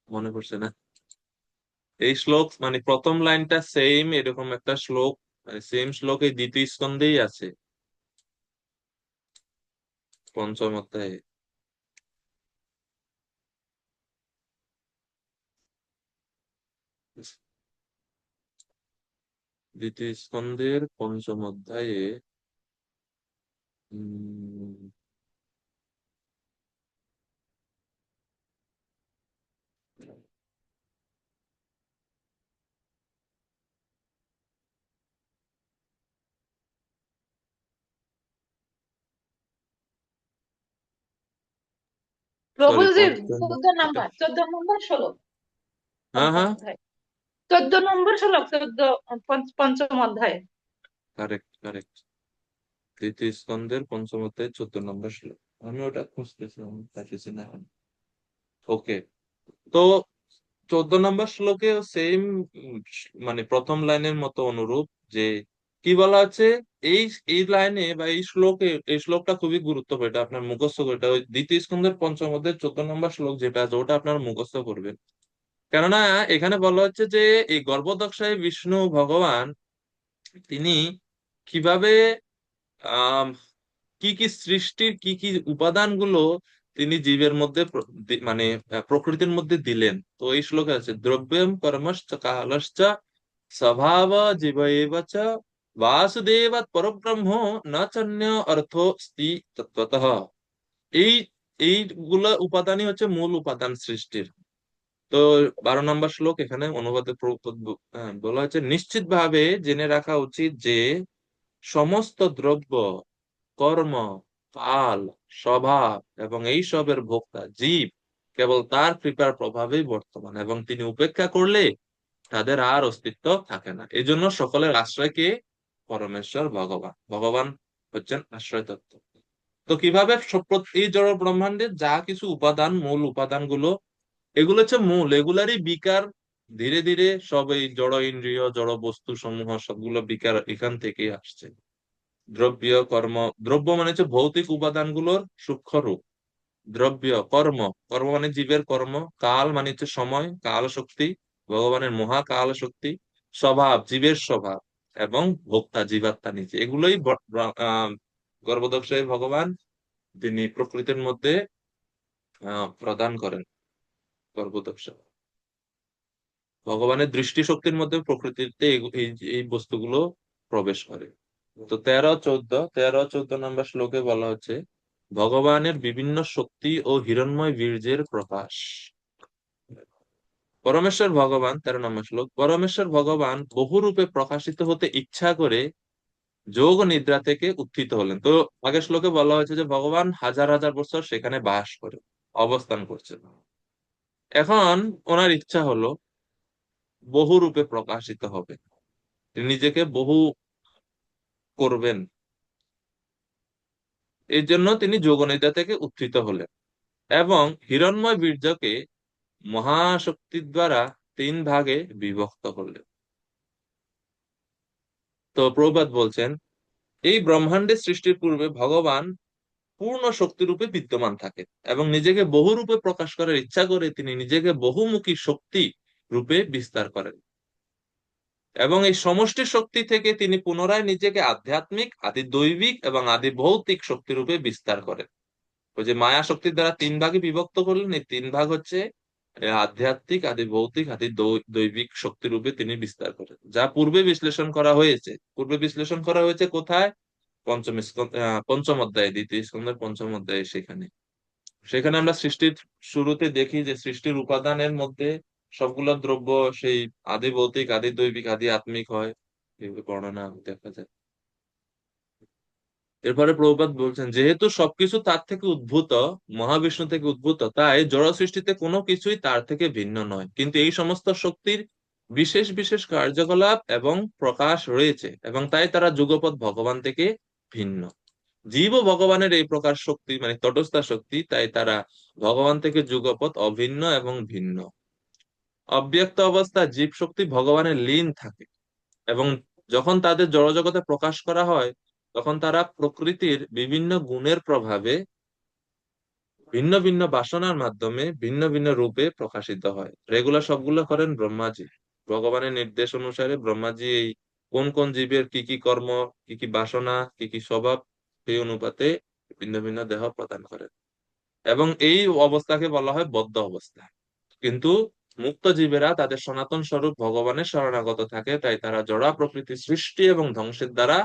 মনে পড়ছে না? এই শ্লোক মানে প্রথম লাইনটা সেম এরকম একটা শ্লোক, মানে সেম শ্লোক এই দ্বিতীয় স্কন্ধেই আছে, পঞ্চম অধ্যায়ে। দ্বিতীয় স্কন্ধের পঞ্চম অধ্যায়ে। উম, সরি প্রভুজি, পঞ্চম। 14 নাম্বার, 14 নম্বর শ্লোক, হ্যাঁ পঞ্চম হ্যাঁ, অধ্যায়। 14 নম্বর শ্লোক, পঞ্চম অধ্যায়। Correct correct. দ্বিতীয় স্কন্ধের পঞ্চম অধ্যায় 14 নম্বর শ্লোক। আমি ওটা খুঁজতেছি, আমি পাইতেছি না এখন। ওকে। তো 14 নম্বর শ্লোকে সেম, মানে প্রথম লাইনের মতো অনুরূপ, যে কি বলা আছে এই এই লাইনে বা এই শ্লোকে, এই শ্লোকটা খুবই গুরুত্বপূর্ণ, এটা আপনার মুখস্থ করে, এটা ওই দ্বিতীয় স্কন্ধের পঞ্চম অধ্যায়ের 14 নম্বর শ্লোক যেটা আছে ওটা আপনার মুখস্থ করবেন। কেননা এখানে বলা হচ্ছে যে এই গর্ভদক্ষায় বিষ্ণু ভগবান তিনি কিভাবে আহ কি কি সৃষ্টির কি কি উপাদানগুলো তিনি জীবের মধ্যে মানে প্রকৃতির মধ্যে দিলেন। তো এই শ্লোকে আছে দ্রব্যম কর্মশ্চ কালশ্চ স্বভাব জীব এব চ বাসুদেবাৎ পরব্রহ্ম না চান্য অর্থ স্তি তত্ত্বতঃ। এই এইগুলা উপাদানই হচ্ছে মূল উপাদান সৃষ্টির। তো 12 নম্বর শ্লোক এখানে অনুবাদে বলা হয়েছে নিশ্চিত ভাবে জেনে রাখা উচিত যে সমস্ত দ্রব্য, কর্ম, কাল, স্বভাব এবং এই সবের ভোক্তা জীব কেবল তার কৃপার প্রভাবেই বর্তমান, এবং তিনি উপেক্ষা করলে তাদের আর অস্তিত্ব থাকে না। এই জন্য সকলের আশ্রয় কে? পরমেশ্বর ভগবান। ভগবান হচ্ছেন আশ্রয় তত্ত্ব। তো কিভাবে এই জড় ব্রহ্মাণ্ডের যা কিছু উপাদান, মূল উপাদান গুলো, এগুলো হচ্ছে মূল, এগুলারই বিকার। ধীরে ধীরে সব এই জড় ইন্দ্রিয়, জড় বস্তু সমূহ সবগুলো বিকার এখান থেকেই আসছে। দ্রব্য কর্ম, দ্রব্য মানে হচ্ছে ভৌতিক উপাদানগুলোর সূক্ষ্ম রূপ। দ্রব্য কর্ম, কর্ম মানে জীবের কর্ম। কাল মানে হচ্ছে সময়, কাল শক্তি, ভগবানের মহাকাল শক্তি। স্বভাব, জীবের স্বভাব। এবং ভোক্তা, জীবাত্মা নিজে, এগুলোই গর্ভদক্ষায় ভগবান তিনি প্রকৃতির মধ্যে প্রদান করেন। গর্ভদক্ষা ভগবানের দৃষ্টি শক্তির মধ্যে প্রকৃতিতে এই বস্তুগুলো প্রবেশ করে। তো 13 14 নম্বর শ্লোকে বলা হচ্ছে ভগবানের বিভিন্ন শক্তি ও হিরণ্ময় বীর্যের প্রকাশ। পরমেশ্বর ভগবান, 13 নম্বর শ্লোক, পরমেশ্বর ভগবান বহুরূপে প্রকাশিত হতে ইচ্ছা করে যোগ নিদ্রা থেকে উত্থিত হলেন। তো আগের শ্লোকে বলা হয়েছে যে ভগবান হাজার হাজার বছর সেখানে বাস করে, অবস্থান করছেন। এখন ওনার ইচ্ছা হলো বহুরূপে প্রকাশিত হবে, তিনি নিজেকে বহু করবেন। এই জন্য তিনি যোগনিদ্রা থেকে উত্থিত হলেন এবং হিরণ্ময় বীর্যকে মহাশক্তির দ্বারা 3 ভাগে বিভক্ত করলেন। তো প্রভুপাদ বলছেন এই ব্রহ্মাণ্ডের সৃষ্টির পূর্বে ভগবান পূর্ণ শক্তিরূপে বিদ্যমান থাকেন এবং নিজেকে বহুরূপে প্রকাশ করার ইচ্ছা করে তিনি নিজেকে বহুমুখী শক্তি রূপে বিস্তার করেন, এবং এই সমষ্টি শক্তি থেকে তিনি পুনরায় নিজেকে আধ্যাত্মিক, আদি দৈবিক এবং আদি ভৌতিক শক্তি রূপে বিস্তার করেন। ওই যে মায়া শক্তির দ্বারা 3 ভাগে বিভক্ত করলেন, এই 3 ভাগ হচ্ছে আধ্যাত্মিক, আদি ভৌতিক, আদি দৈবিক শক্তি রূপে তিনি বিস্তার করেন, যা পূর্বে বিশ্লেষণ করা হয়েছে। পূর্বে বিশ্লেষণ করা হয়েছে কোথায়? পঞ্চম অধ্যায়ে, দ্বিতীয় স্কন্ধের পঞ্চম অধ্যায়ে। সেখানে সেখানে আমরা সৃষ্টির শুরুতে দেখি যে সৃষ্টির উপাদানের মধ্যে সবগুলো দ্রব্য সেই আদি ভৌতিক, আদি দৈবিক, আদি আত্মিক হয়, এগুলো বর্ণনা দেখা যায়। এরপরে প্রভুপাদ বলছেন, যেহেতু সবকিছু তার থেকে উদ্ভূত, মহাবিষ্ণু থেকে উদ্ভূত, তাই জড় সৃষ্টিতে কোনো কিছুই তার থেকে ভিন্ন নয়, কিন্তু এই সমস্ত শক্তির বিশেষ বিশেষ কার্যকলাপ এবং প্রকাশ রয়েছে, এবং তাই তারা যুগপৎ ভগবান থেকে ভিন্ন। জীব ও ভগবানের এই প্রকার শক্তি মানে তটস্থ শক্তি, তাই তারা ভগবান থেকে যুগপৎ অভিন্ন এবং ভিন্ন। অব্যক্ত অবস্থায় জীব শক্তি ভগবানের লীন থাকে, এবং যখন তাদের জড়জগতে প্রকাশ করা হয়, তখন তারা প্রকৃতির বিভিন্ন গুণের প্রভাবে ভিন্ন ভিন্ন বাসনার মাধ্যমে ভিন্ন ভিন্ন রূপে প্রকাশিত হয়। রেগুলার সবগুলো করেন ব্রহ্মাজি। ভগবানের নির্দেশ অনুসারে ব্রহ্মাজি এই কোন কোন জীবের কি কি কর্ম, কি কি বাসনা, কি কি স্বভাব, সেই অনুপাতে ভিন্ন ভিন্ন দেহ প্রদান করেন, এবং এই অবস্থাকে বলা হয় বদ্ধ অবস্থা। কিন্তু মুক্ত জীবেরা তাদের সনাতন স্বরূপ ভগবানের শরণাগত থাকে, তাই তারা জড়া প্রকৃতির সৃষ্টি এবং ধ্বংসের দ্বারা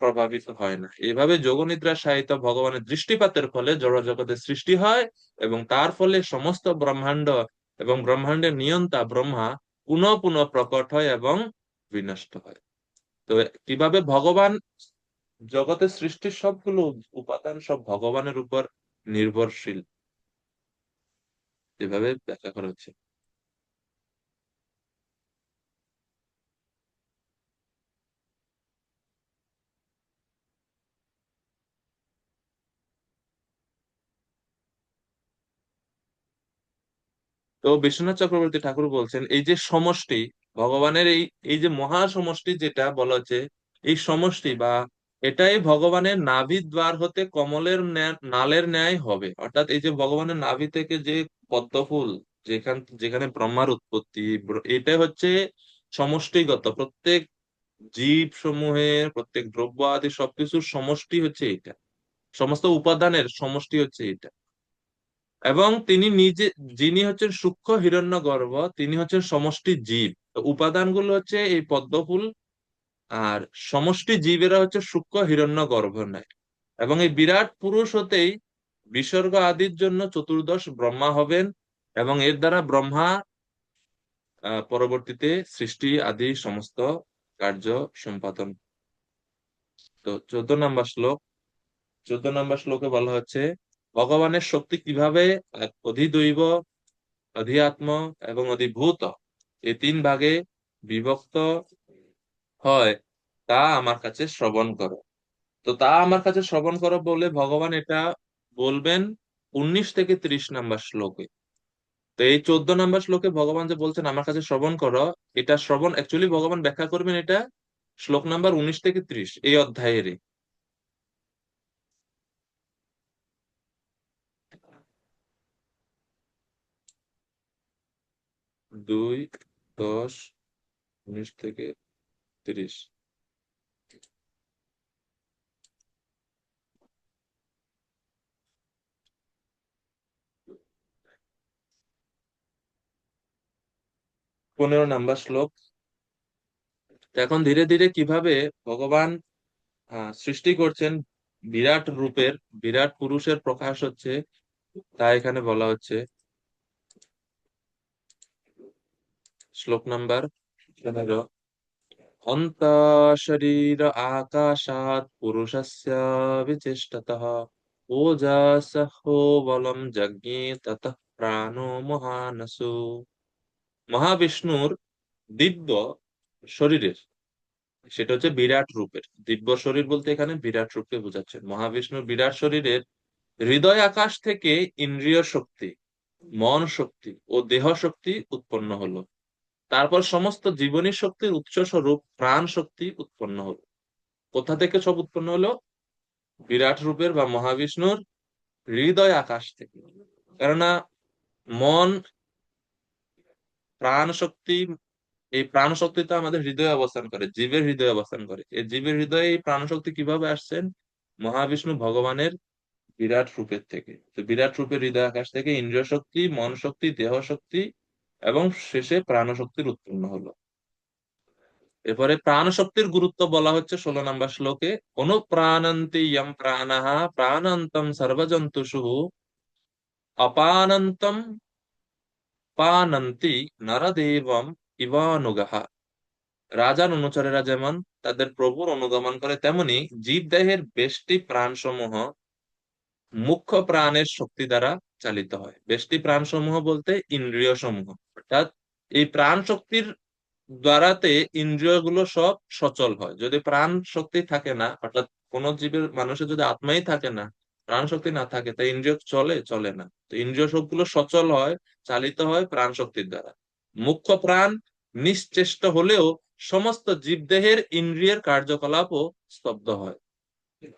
প্রভাবিত হয় না। এইভাবে যোগনিদ্রা সাহিত্য ভগবানের দৃষ্টিপাতের ফলে জড় জগতের সৃষ্টি হয়, এবং তার ফলে সমস্ত ব্রহ্মাণ্ড এবং ব্রহ্মাণ্ডের নিয়ন্তা ব্রহ্মা পুনঃ পুনঃ প্রকট হয় এবং বিনষ্ট হয়। তো কিভাবে ভগবান জগতের সৃষ্টির সবগুলো উপাদান সব ভগবানের উপর নির্ভরশীল, এভাবে ব্যাখ্যা করা হচ্ছে। তো বিশ্বনাথ চক্রবর্তী ঠাকুর বলছেন, এই যে সমষ্টি ভগবানের এই এই যে মহা সমষ্টি যেটা বলা হচ্ছে, এই সমষ্টি বা এটাই ভগবানের নাভি দ্বার হতে কমলের নালের ন্যায় হবে। অর্থাৎ এই যে ভগবানের নাভি থেকে যে পদ্ম ফুল, যেখানে ব্রহ্মার উৎপত্তি, এটা হচ্ছে সমষ্টিগত। প্রত্যেক জীব সমূহের, প্রত্যেক দ্রব্য আদি সবকিছুর সমষ্টি হচ্ছে এটা, সমস্ত উপাদানের সমষ্টি হচ্ছে এটা। এবং তিনি নিজে, যিনি হচ্ছেন সূক্ষ্ম হিরণ্যগর্ভ, তিনি হচ্ছেন সমষ্টি জীব। তো উপাদানগুলো হচ্ছে এই পদ্মফুল, আর সমষ্টি জীবেরা হচ্ছে সূক্ষ্ম হিরণ্যগর্ভ নেয়। এবং এই বিরাট পুরুষ হতেই বিসর্গ আদির জন্য চতুর্দশ ব্রহ্মা হবেন, এবং এর দ্বারা ব্রহ্মা পরবর্তীতে সৃষ্টি আদি সমস্ত কার্য সম্পাদন। তো 14 নম্বর শ্লোক। 14 নম্বর শ্লোকে বলা হচ্ছে, ভগবানের শক্তি কিভাবে অধিদৈব, অধিআত্ম এবং অধিভূত এই তিন ভাগে বিভক্ত হয়, তা আমার কাছে শ্রবণ করো। তো তা আমার কাছে শ্রবণ করো বলে ভগবান এটা বলবেন 19 থেকে 30 নম্বর শ্লোকে। তো এই 14 নম্বর শ্লোকে ভগবান যে বলছেন আমার কাছে শ্রবণ করো, এটা শ্রবণ অ্যাকচুয়ালি ভগবান ব্যাখ্যা করবেন এটা শ্লোক নাম্বার 19 থেকে 30 এই অধ্যায়েরই। 2, 10, 19 থেকে 30। 15 নম্বর শ্লোক। তো এখন ধীরে ধীরে কিভাবে ভগবান সৃষ্টি করছেন, বিরাট রূপের, বিরাট পুরুষের প্রকাশ হচ্ছে, তা এখানে বলা হচ্ছে। শ্লোক নাম্বার 15। অন্ত শরীর আকাশাৎ পুরুষস্য বিচেষ্টতঃ ওজসহো বলম যজ্ঞে ততঃ প্রাণো মহানসু। মহাবিষ্ণুর দিব্য শরীরের, সেটা হচ্ছে বিরাট রূপের। দিব্য শরীর বলতে এখানে বিরাট রূপকে বোঝাচ্ছে। মহাবিষ্ণুর বিরাট শরীরের হৃদয় আকাশ থেকে ইন্দ্রিয় শক্তি, মন শক্তি ও দেহ শক্তি উৎপন্ন হলো। তারপর সমস্ত জীবনী শক্তির উৎস স্বরূপ প্রাণ শক্তি উৎপন্ন হলো। কোথা থেকে সব উৎপন্ন হলো? বিরাট রূপের বা মহাবিষ্ণুর হৃদয় আকাশ থেকে। কেননা মন, প্রাণ শক্তি, এই প্রাণ শক্তি তো আমাদের হৃদয়ে অবস্থান করে, জীবের হৃদয়ে অবস্থান করে। এই জীবের হৃদয়ে এই প্রাণ শক্তি কিভাবে আসছেন? মহাবিষ্ণু ভগবানের বিরাট রূপের থেকে। তো বিরাট রূপের হৃদয় আকাশ থেকে ইন্দ্রিয় শক্তি, মন শক্তি, দেহ শক্তি এবং শেষে প্রাণ শক্তির উৎপন্ন হলো। এরপরে প্রাণ শক্তির গুরুত্ব বলা হচ্ছে 16 নম্বর শ্লোকে। অনুপ্রাণন্তি ইয়ং প্রাণাহ প্রাণান্তম সর্বজন্তুষু অপানন্তম পানন্তি নরদেবম ইবানুগাহ। রাজার অনুচরেরা যেমন তাদের প্রভুর অনুগমন করে, তেমনি জীবদেহের বেষ্টি প্রাণসমূহ মুখ্য প্রাণের শক্তি দ্বারা চালিত হয়। বেষ্টি প্রাণসমূহ বলতে ইন্দ্রিয় সমূহ, অর্থাৎ এই প্রাণ শক্তির দ্বারাতে ইন্দ্রিয়গুলো সব সচল হয়। যদি প্রাণ শক্তি থাকে না, অর্থাৎ কোন জীবের, মানুষের যদি আত্মাই থাকে না, প্রাণ শক্তি না থাকে, তা ইন্দ্রিয় চলে চলে না। তো ইন্দ্রিয় সবগুলো সচল হয়, চালিত হয় প্রাণ শক্তির দ্বারা। মুখ্য প্রাণ নিশ্চেষ্ট হলেও সমস্ত জীবদেহের ইন্দ্রিয়ের কার্যকলাপও স্তব্ধ হয়।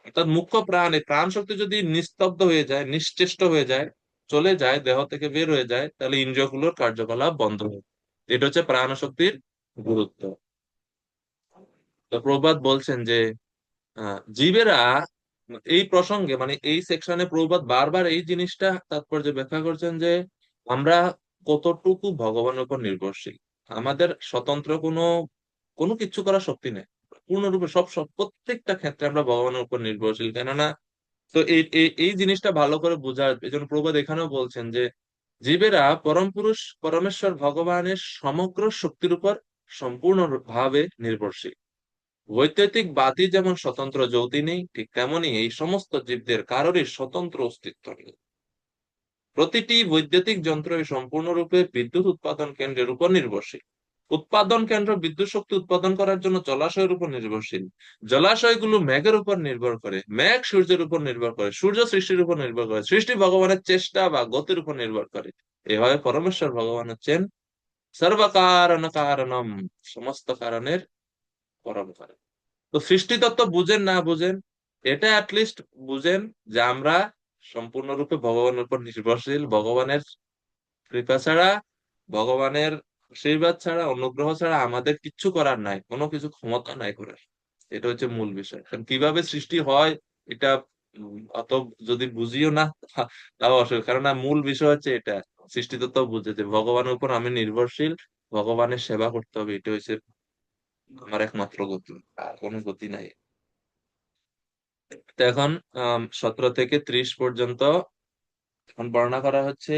অর্থাৎ মুখ্য প্রাণ, এই প্রাণ শক্তি যদি নিস্তব্ধ হয়ে যায়, নিশ্চেষ্ট হয়ে যায়, চলে যায়, দেহ থেকে বের হয়ে যায়, তাহলে ইন্দ্রিয়গুলোর কার্যকলাপ বন্ধ হয়ে যায়। এটা হচ্ছে প্রাণ শক্তির গুরুত্ব। তো প্রভুপাদ বলছেন যে জীবেরা এই প্রসঙ্গে, মানে এই সেকশনে প্রভুপাদ বারবার এই জিনিসটা তাৎপর্য ব্যাখ্যা করছেন যে আমরা কতটুকু ভগবানের উপর নির্ভরশীল। আমাদের স্বতন্ত্র কোনো কোনো কিছু করার শক্তি নেই। পূর্ণরূপে সব সব প্রত্যেকটা ক্ষেত্রে আমরা ভগবানের উপর নির্ভরশীল। কেননা, তো এই এই এই জিনিসটা ভালো করে বোঝার এই জন্য প্রভুপাদ এখানেও বলছেন যে জীবেরা পরম পুরুষ পরমেশ্বর ভগবানের সমগ্র শক্তির উপর সম্পূর্ণ ভাবে নির্ভরশীল। বৈদ্যুতিক বাতি যেমন স্বতন্ত্র জ্যোতি নেই, ঠিক তেমনি এই সমস্ত জীবদের কারোরই স্বতন্ত্র অস্তিত্ব নেই। প্রতিটি বৈদ্যুতিক যন্ত্রই সম্পূর্ণরূপে বিদ্যুৎ উৎপাদন কেন্দ্রের উপর নির্ভরশীল। উৎপাদন কেন্দ্র বিদ্যুৎ শক্তি উৎপাদন করার জন্য জলাশয়ের উপর নির্ভরশীল। জলাশয়গুলো মেঘের উপর নির্ভর করে, মেঘ সূর্যের উপর নির্ভর করে, সূর্য সৃষ্টির উপর নির্ভর করে, সৃষ্টি ভগবানের চেষ্টা বা গতির উপর নির্ভর করে। এভাবে পরমেশ্বর ভগবান হচ্ছেন সর্বকারণ কারণম, সমস্ত কারণের পরম কারণ। তো সৃষ্টি তত্ত্ব বুঝেন না বুঝেন, এটা অ্যাটলিস্ট বুঝেন যে আমরা সম্পূর্ণরূপে ভগবানের উপর নির্ভরশীল। ভগবানের কৃপা ছাড়া, ভগবানের আশীর্বাদ ছাড়া, অনুগ্রহ ছাড়া আমাদের কিচ্ছু করার নাই, কোনো কিছু ক্ষমতা নাই করার। এটা হচ্ছে মূল বিষয়। কারণ কিভাবে সৃষ্টি হয় এটা অত যদি বুঝিও না তাও অসুবিধা, কারণ মূল বিষয় হচ্ছে এটা। সৃষ্টি তত্ত্ব বুঝে যে ভগবানের উপর আমি নির্ভরশীল, ভগবানের সেবা করতে হবে, এটা হচ্ছে আমার একমাত্র গতি, আর কোনো গতি নাই। তো এখন 17 থেকে 30 পর্যন্ত এখন বর্ণনা করা হচ্ছে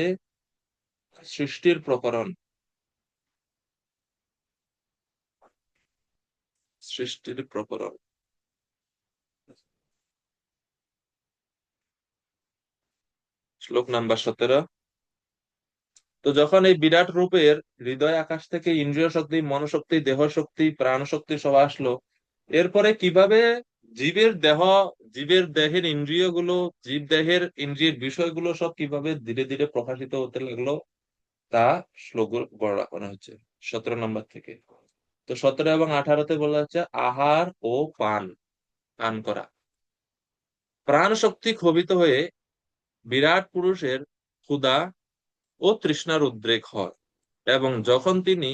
সৃষ্টির প্রকরণ। সৃষ্টির প্রকরণ, শ্লোক নাম্বার 17। তো যখন এই বিরাট রূপের হৃদয় আকাশ থেকে ইন্দ্রিয় শক্তি, মনোশক্তি, দেহ শক্তি, প্রাণ শক্তি সব আসলো, এরপরে কিভাবে জীবের দেহ, জীবের দেহের ইন্দ্রিয়গুলো, জীব দেহের ইন্দ্রিয়ের বিষয়গুলো সব কিভাবে ধীরে ধীরে প্রকাশিত হতে লাগলো, তা শ্লোক বর্ণনা করা হচ্ছে 17 নম্বর থেকে। তো 17 এবং 18-তে বলা হচ্ছে আহার ও পান, পান করা। প্রাণ শক্তি ক্ষোভিত হয়ে বিরাট পুরুষের ক্ষুধা ও তৃষ্ণার উদ্রেক হয়, এবং যখন তিনি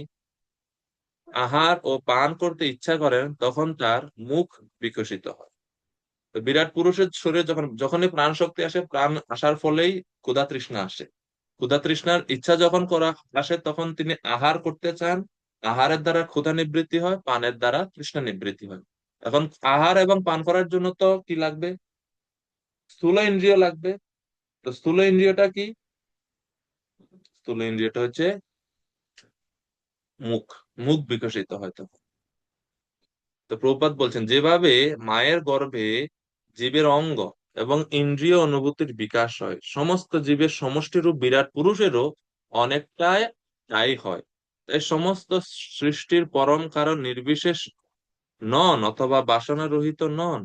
আহার ও পান করতে ইচ্ছা করেন তখন তার মুখ বিকশিত হয়। তো বিরাট পুরুষের শরীরে যখন যখনই প্রাণ শক্তি আসে, প্রাণ আসার ফলেই ক্ষুধা তৃষ্ণা আসে। ক্ষুধা তৃষ্ণার ইচ্ছা যখন করা আসে, তখন তিনি আহার করতে চান। আহারের দ্বারা ক্ষুধা নিবৃত্তি হয়, পানের দ্বারা তৃষ্ণা নিবৃত্তি হয়। এখন আহার এবং পান করার জন্য তো কি লাগবে? স্থূল ইন্দ্রিয় লাগবে। তো স্থূল ইন্দ্রিয়টা কি? স্থূল ইন্দ্রিয়টা হচ্ছে মুখ। মুখ বিকশিত হয় তখন। তো প্রভুপাদ বলছেন যেভাবে মায়ের গর্ভে জীবের অঙ্গ এবং ইন্দ্রিয় অনুভূতির বিকাশ হয়, সমস্ত জীবের সমষ্টিরূপ বিরাট পুরুষেরও অনেকটাই তাই হয়। তাই সমস্ত সৃষ্টির পরম কারণ নির্বিশেষ নন, অথবা বাসনা রহিত নন।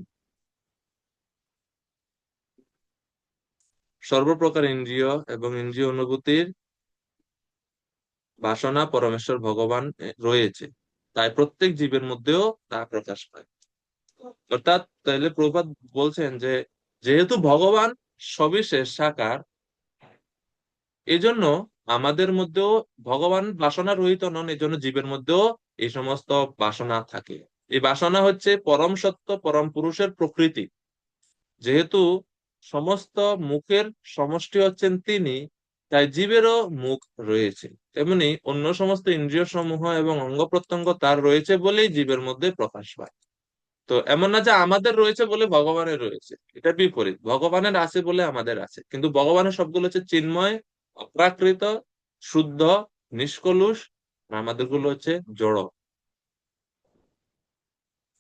সর্বপ্রকার ইন্দ্রিয় এবং ইন্দ্রিয় অনুভূতির বাসনা পরমেশ্বর ভগবান রয়েছে, তাই প্রত্যেক জীবের মধ্যেও তা প্রকাশ পায়। অর্থাৎ তাহলে প্রভুপাদ বলছেন যে যেহেতু ভগবান সবিশেষ সাকার, এজন্য আমাদের মধ্যেও ভগবান বাসনা রহিত নন, এজন্য জীবের মধ্যেও এই সমস্ত বাসনা থাকে। এই বাসনা হচ্ছে পরম সত্য, পরম পুরুষের প্রকৃতি। যেহেতু সমস্ত মুখের সমষ্টি হচ্ছেন তিনি, তাই জীবেরও মুখ রয়েছে। তেমনি অন্য সমস্ত ইন্দ্রিয় সমূহ এবং অঙ্গ প্রত্যঙ্গ তার রয়েছে বলেই জীবের মধ্যে প্রকাশ পায়। তো এমন না যে আমাদের রয়েছে বলে ভগবানের রয়েছে, এটা বিপরীত। ভগবানের আছে বলে আমাদের আছে, কিন্তু ভগবানের সবগুলো হচ্ছে চিন্ময়, অপ্রাকৃত, শুদ্ধ, নিষ্কলুষ, আর আমাদের গুলো হচ্ছে জড়।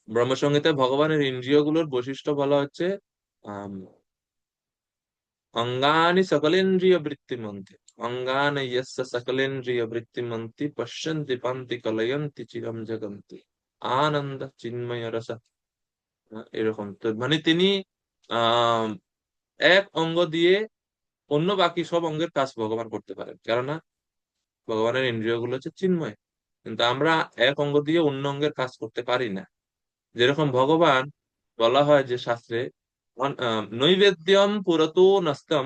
ব্রহ্মসংহিতায় ভগবানের ইন্দ্রিয়গুলোর বৈশিষ্ট্য বলা হচ্ছে আম, অঙ্গানি সকলেন্দ্রিয় বৃত্তিমন্তি, অঙ্গান ইয়স্য সকলেন্দ্রিয় বৃত্তিমন্তি পশ্যন্তি পান্তি কলয়ন্তি চিরম জগন্তি আনন্দ চিন্ময় রস। এরকম তো মানে তিনি আহ এক অঙ্গ দিয়ে অন্য বাকি সব অঙ্গের কাজ ভগবান করতে পারেন, কেননা ভগবানের ইন্দ্রিয় গুলো হচ্ছে চিন্ময়। কিন্তু আমরা এক অঙ্গ দিয়ে অন্য অঙ্গের কাজ করতে পারি না। যেরকম ভগবান বলা হয় যে শাস্ত্রে, নৈবেদ্যম পুরতো নস্তম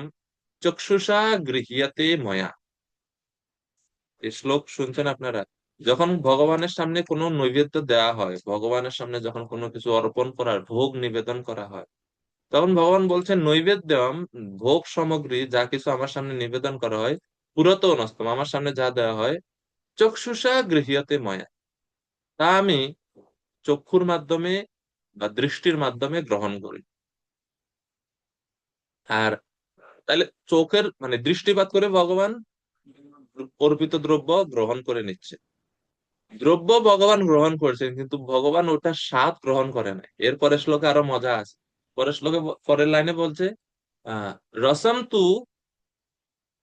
চক্ষুষা গৃহীয়তে ময়া। এই শ্লোক শুনছেন আপনারা? যখন ভগবানের সামনে কোনো নৈবেদ্য দেওয়া হয়, ভগবানের সামনে যখন কোনো কিছু অর্পণ করার ভোগ নিবেদন করা হয়, তখন ভগবান বলছেন নৈবেদ্যম, ভোগ সামগ্রী যা কিছু আমার সামনে নিবেদন করা হয়, পুরতো নস্তম, আমার সামনে যা দেওয়া হয়, চক্ষুষা গৃহীয়তে ময়া, তা আমি চক্ষুর মাধ্যমে বা দৃষ্টির মাধ্যমে গ্রহণ করি। আর তাহলে চোখের মানে দৃষ্টিপাত করে ভগবান অর্পিত দ্রব্য গ্রহণ করে নিচ্ছে। দ্রব্য ভগবান গ্রহণ করছেন, কিন্তু ভগবান ওটা স্বাদ গ্রহণ করে না। এর পরের শ্লোকে আরো মজা আছে। পরের শ্লোকে পরের লাইনে বলছে, আহ রসম তু,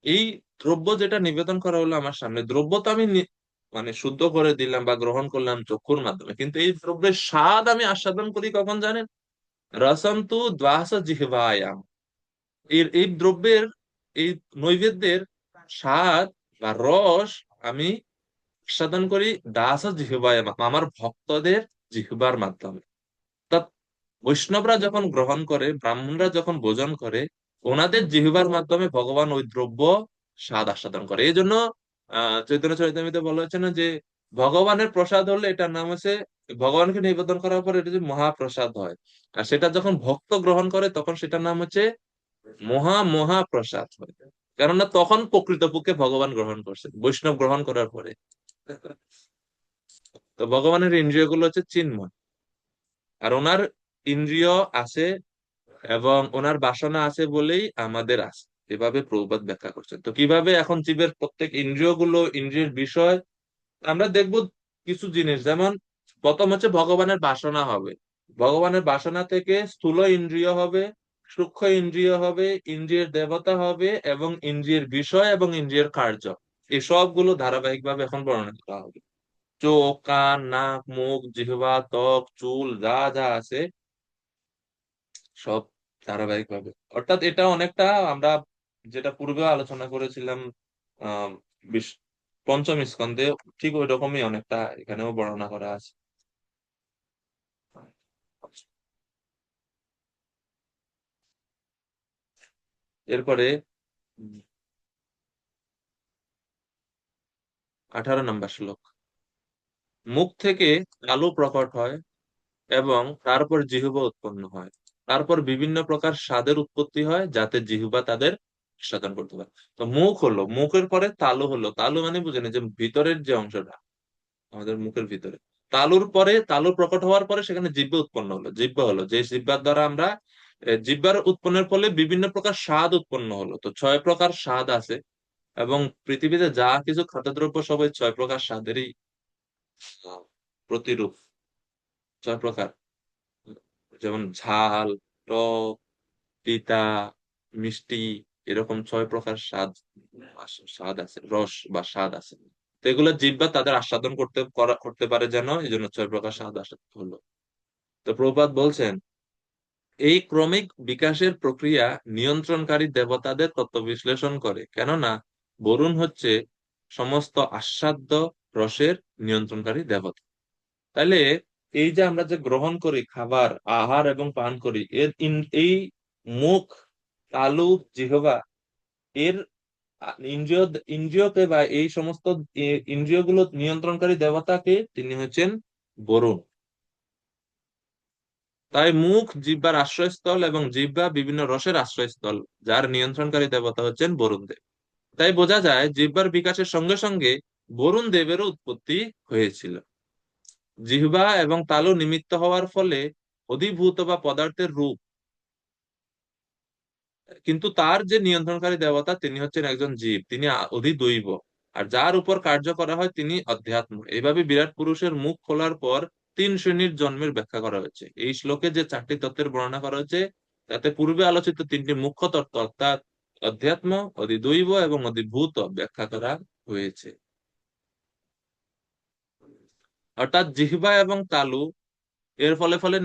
এই দ্রব্য যেটা নিবেদন করা হলো আমার সামনে, দ্রব্য তো আমি মানে শুদ্ধ করে দিলাম বা গ্রহণ করলাম চক্ষুর মাধ্যমে, কিন্তু এই দ্রব্যের স্বাদ আমি আস্বাদন করি কখন জানেন? রসম তু দ্বাস জিহ্বায়াম, এর এই দ্রব্যের, এই নৈবেদ্যের স্বাদ বা রস আমি আস্বাদন করি দাস জিহ্বায়, আমার ভক্তদের জিহ্বার মাধ্যমে। অর্থাৎ বৈষ্ণবরা যখন গ্রহণ করে, ব্রাহ্মণরা যখন ভোজন করে, ওনাদের জিহ্বার মাধ্যমে ভগবান ওই দ্রব্য স্বাদ আস্বাদন করে। এই জন্য চৈতন্য চরিতামৃতে বলা হচ্ছে না যে ভগবানের প্রসাদ হলে এটার নাম হচ্ছে, ভগবানকে নিবেদন করার পর এটা যে মহাপ্রসাদ হয়, আর সেটা যখন ভক্ত গ্রহণ করে তখন সেটার নাম হচ্ছে মহাপ্রসাদ হয়। কেননা তখন প্রকৃতপক্ষে ভগবান গ্রহণ করছেন বৈষ্ণব গ্রহণ করার পরে। তো ভগবানের ইন্দ্রিয় গুলো হচ্ছে চিন্ময়, আর ওনার ইন্দ্রিয় আছে এবং ওনার বাসনা আছে বলেই আমাদের আছে, এভাবে প্রভুপাদ ব্যাখ্যা করছেন। তো কিভাবে এখন জীবের প্রত্যেক ইন্দ্রিয় গুলো, ইন্দ্রিয়ের বিষয় আমরা দেখব কিছু জিনিস। যেমন প্রথম হচ্ছে ভগবানের বাসনা হবে, ভগবানের বাসনা থেকে স্থূল ইন্দ্রিয় হবে, সূক্ষ্ম ইন্দ্রিয় হবে, ইন্দ্রিয়ের দেবতা হবে, এবং ইন্দ্রিয়ের বিষয় এবং ইন্দ্রিয়ের কার্য, এই সবগুলো ধারাবাহিক ভাবে এখন বর্ণনা করা হবে। চোখ, কান, নাক, মুখ, জিহ্বা, ত্বক, চুল, যা যা আছে সব ধারাবাহিক ভাবে। অর্থাৎ এটা অনেকটা আমরা যেটা পূর্বে আলোচনা করেছিলাম আহ বিশ- পঞ্চম স্কন্ধে, ঠিক ওই রকমই অনেকটা এখানেও বর্ণনা করা আছে। এরপরে 18 নম্বর শ্লোক, মুখ থেকে আলো প্রকট হয় এবং তারপর জিহ্বা উৎপন্ন হয়, তারপর বিভিন্ন প্রকার স্বাদের উৎপত্তি হয় যাতে জিহ্বা তাদের সাধন করতে পারে। তো মুখ হলো, মুখের পরে তালু হলো, তালু মানে বুঝেন যে ভিতরের যে অংশটা আমাদের মুখের ভিতরে, তালুর পরে, তালু প্রকট হওয়ার পরে সেখানে জিহ্বা উৎপন্ন হলো, জিহ্বা হলো যে জিহ্বার দ্বারা আমরা জিহ্বার উৎপন্নের ফলে বিভিন্ন প্রকার স্বাদ উৎপন্ন হলো। তো 6 প্রকার স্বাদ আছে, এবং পৃথিবীতে যা কিছু খাদ্যদ্রব্য সবাই 6 প্রকার স্বাদেরই আহ, প্রতিরূপ। 6 প্রকার, যেমন ঝাল, টক, তিতা, মিষ্টি, এরকম 6 প্রকার স্বাদ, স্বাদ আছে, রস বা স্বাদ আছে। তো এগুলো জিহ্বা তাদের আস্বাদন করতে পারে, যেন এই জন্য 6 প্রকার স্বাদ আস্বাদ হলো। তো প্রভুপাদ বলছেন, এই ক্রমিক বিকাশের প্রক্রিয়া নিয়ন্ত্রণকারী দেবতাদের তত্ত্ব বিশ্লেষণ করে, কেননা বরুণ হচ্ছে সমস্ত আস্বাদ্য রসের নিয়ন্ত্রণকারী দেবতা। তাহলে এই যে আমরা যে গ্রহণ করি খাবার, আহার এবং পান করি, এই মুখ, তালু, জিহ্বা, এর ইন্দ্রিয়, ইন্দ্রিয়কে বা এই সমস্ত ইন্দ্রিয়গুলো নিয়ন্ত্রণকারী দেবতাকে তিনি হচ্ছেন বরুণ। তাই মুখ জিহ্বার আশ্রয়স্থল এবং জিহ্বা বিভিন্ন রসের আশ্রয়স্থল, যার নিয়ন্ত্রণকারী দেবতা হচ্ছেন বরুণ দেব। তাই বোঝা যায় জিহ্বার বিকাশের সঙ্গে সঙ্গে বরুণ দেবেরও উৎপত্তি হয়েছিল। জিহ্বা এবং তালু নিমিত্ত হওয়ার ফলে অধিভূত বা পদার্থের রূপ, কিন্তু তার যে নিয়ন্ত্রণকারী দেবতা তিনি হচ্ছেন একজন জীব, তিনি অধিদৈব। আর যার উপর কার্য করা হয় তিনি অধ্যাত্ম। এইভাবে বিরাট পুরুষের মুখ খোলার পর তিন শ্রেণীর জন্মের ব্যাখ্যা করা হয়েছে। এই শ্লোকে যে চারটি তত্ত্বের বর্ণনা করা হয়েছে তাতে পূর্বে আলোচিত তিনটি মুখ্য তত্ত্ব অর্থাৎ অধ্যাত্ম, অধিদৈব এবং অধিভূত ব্যাখ্যা করা হয়েছে। অর্থাৎ জিহ্বা এবং তালু এর ফলে ফলে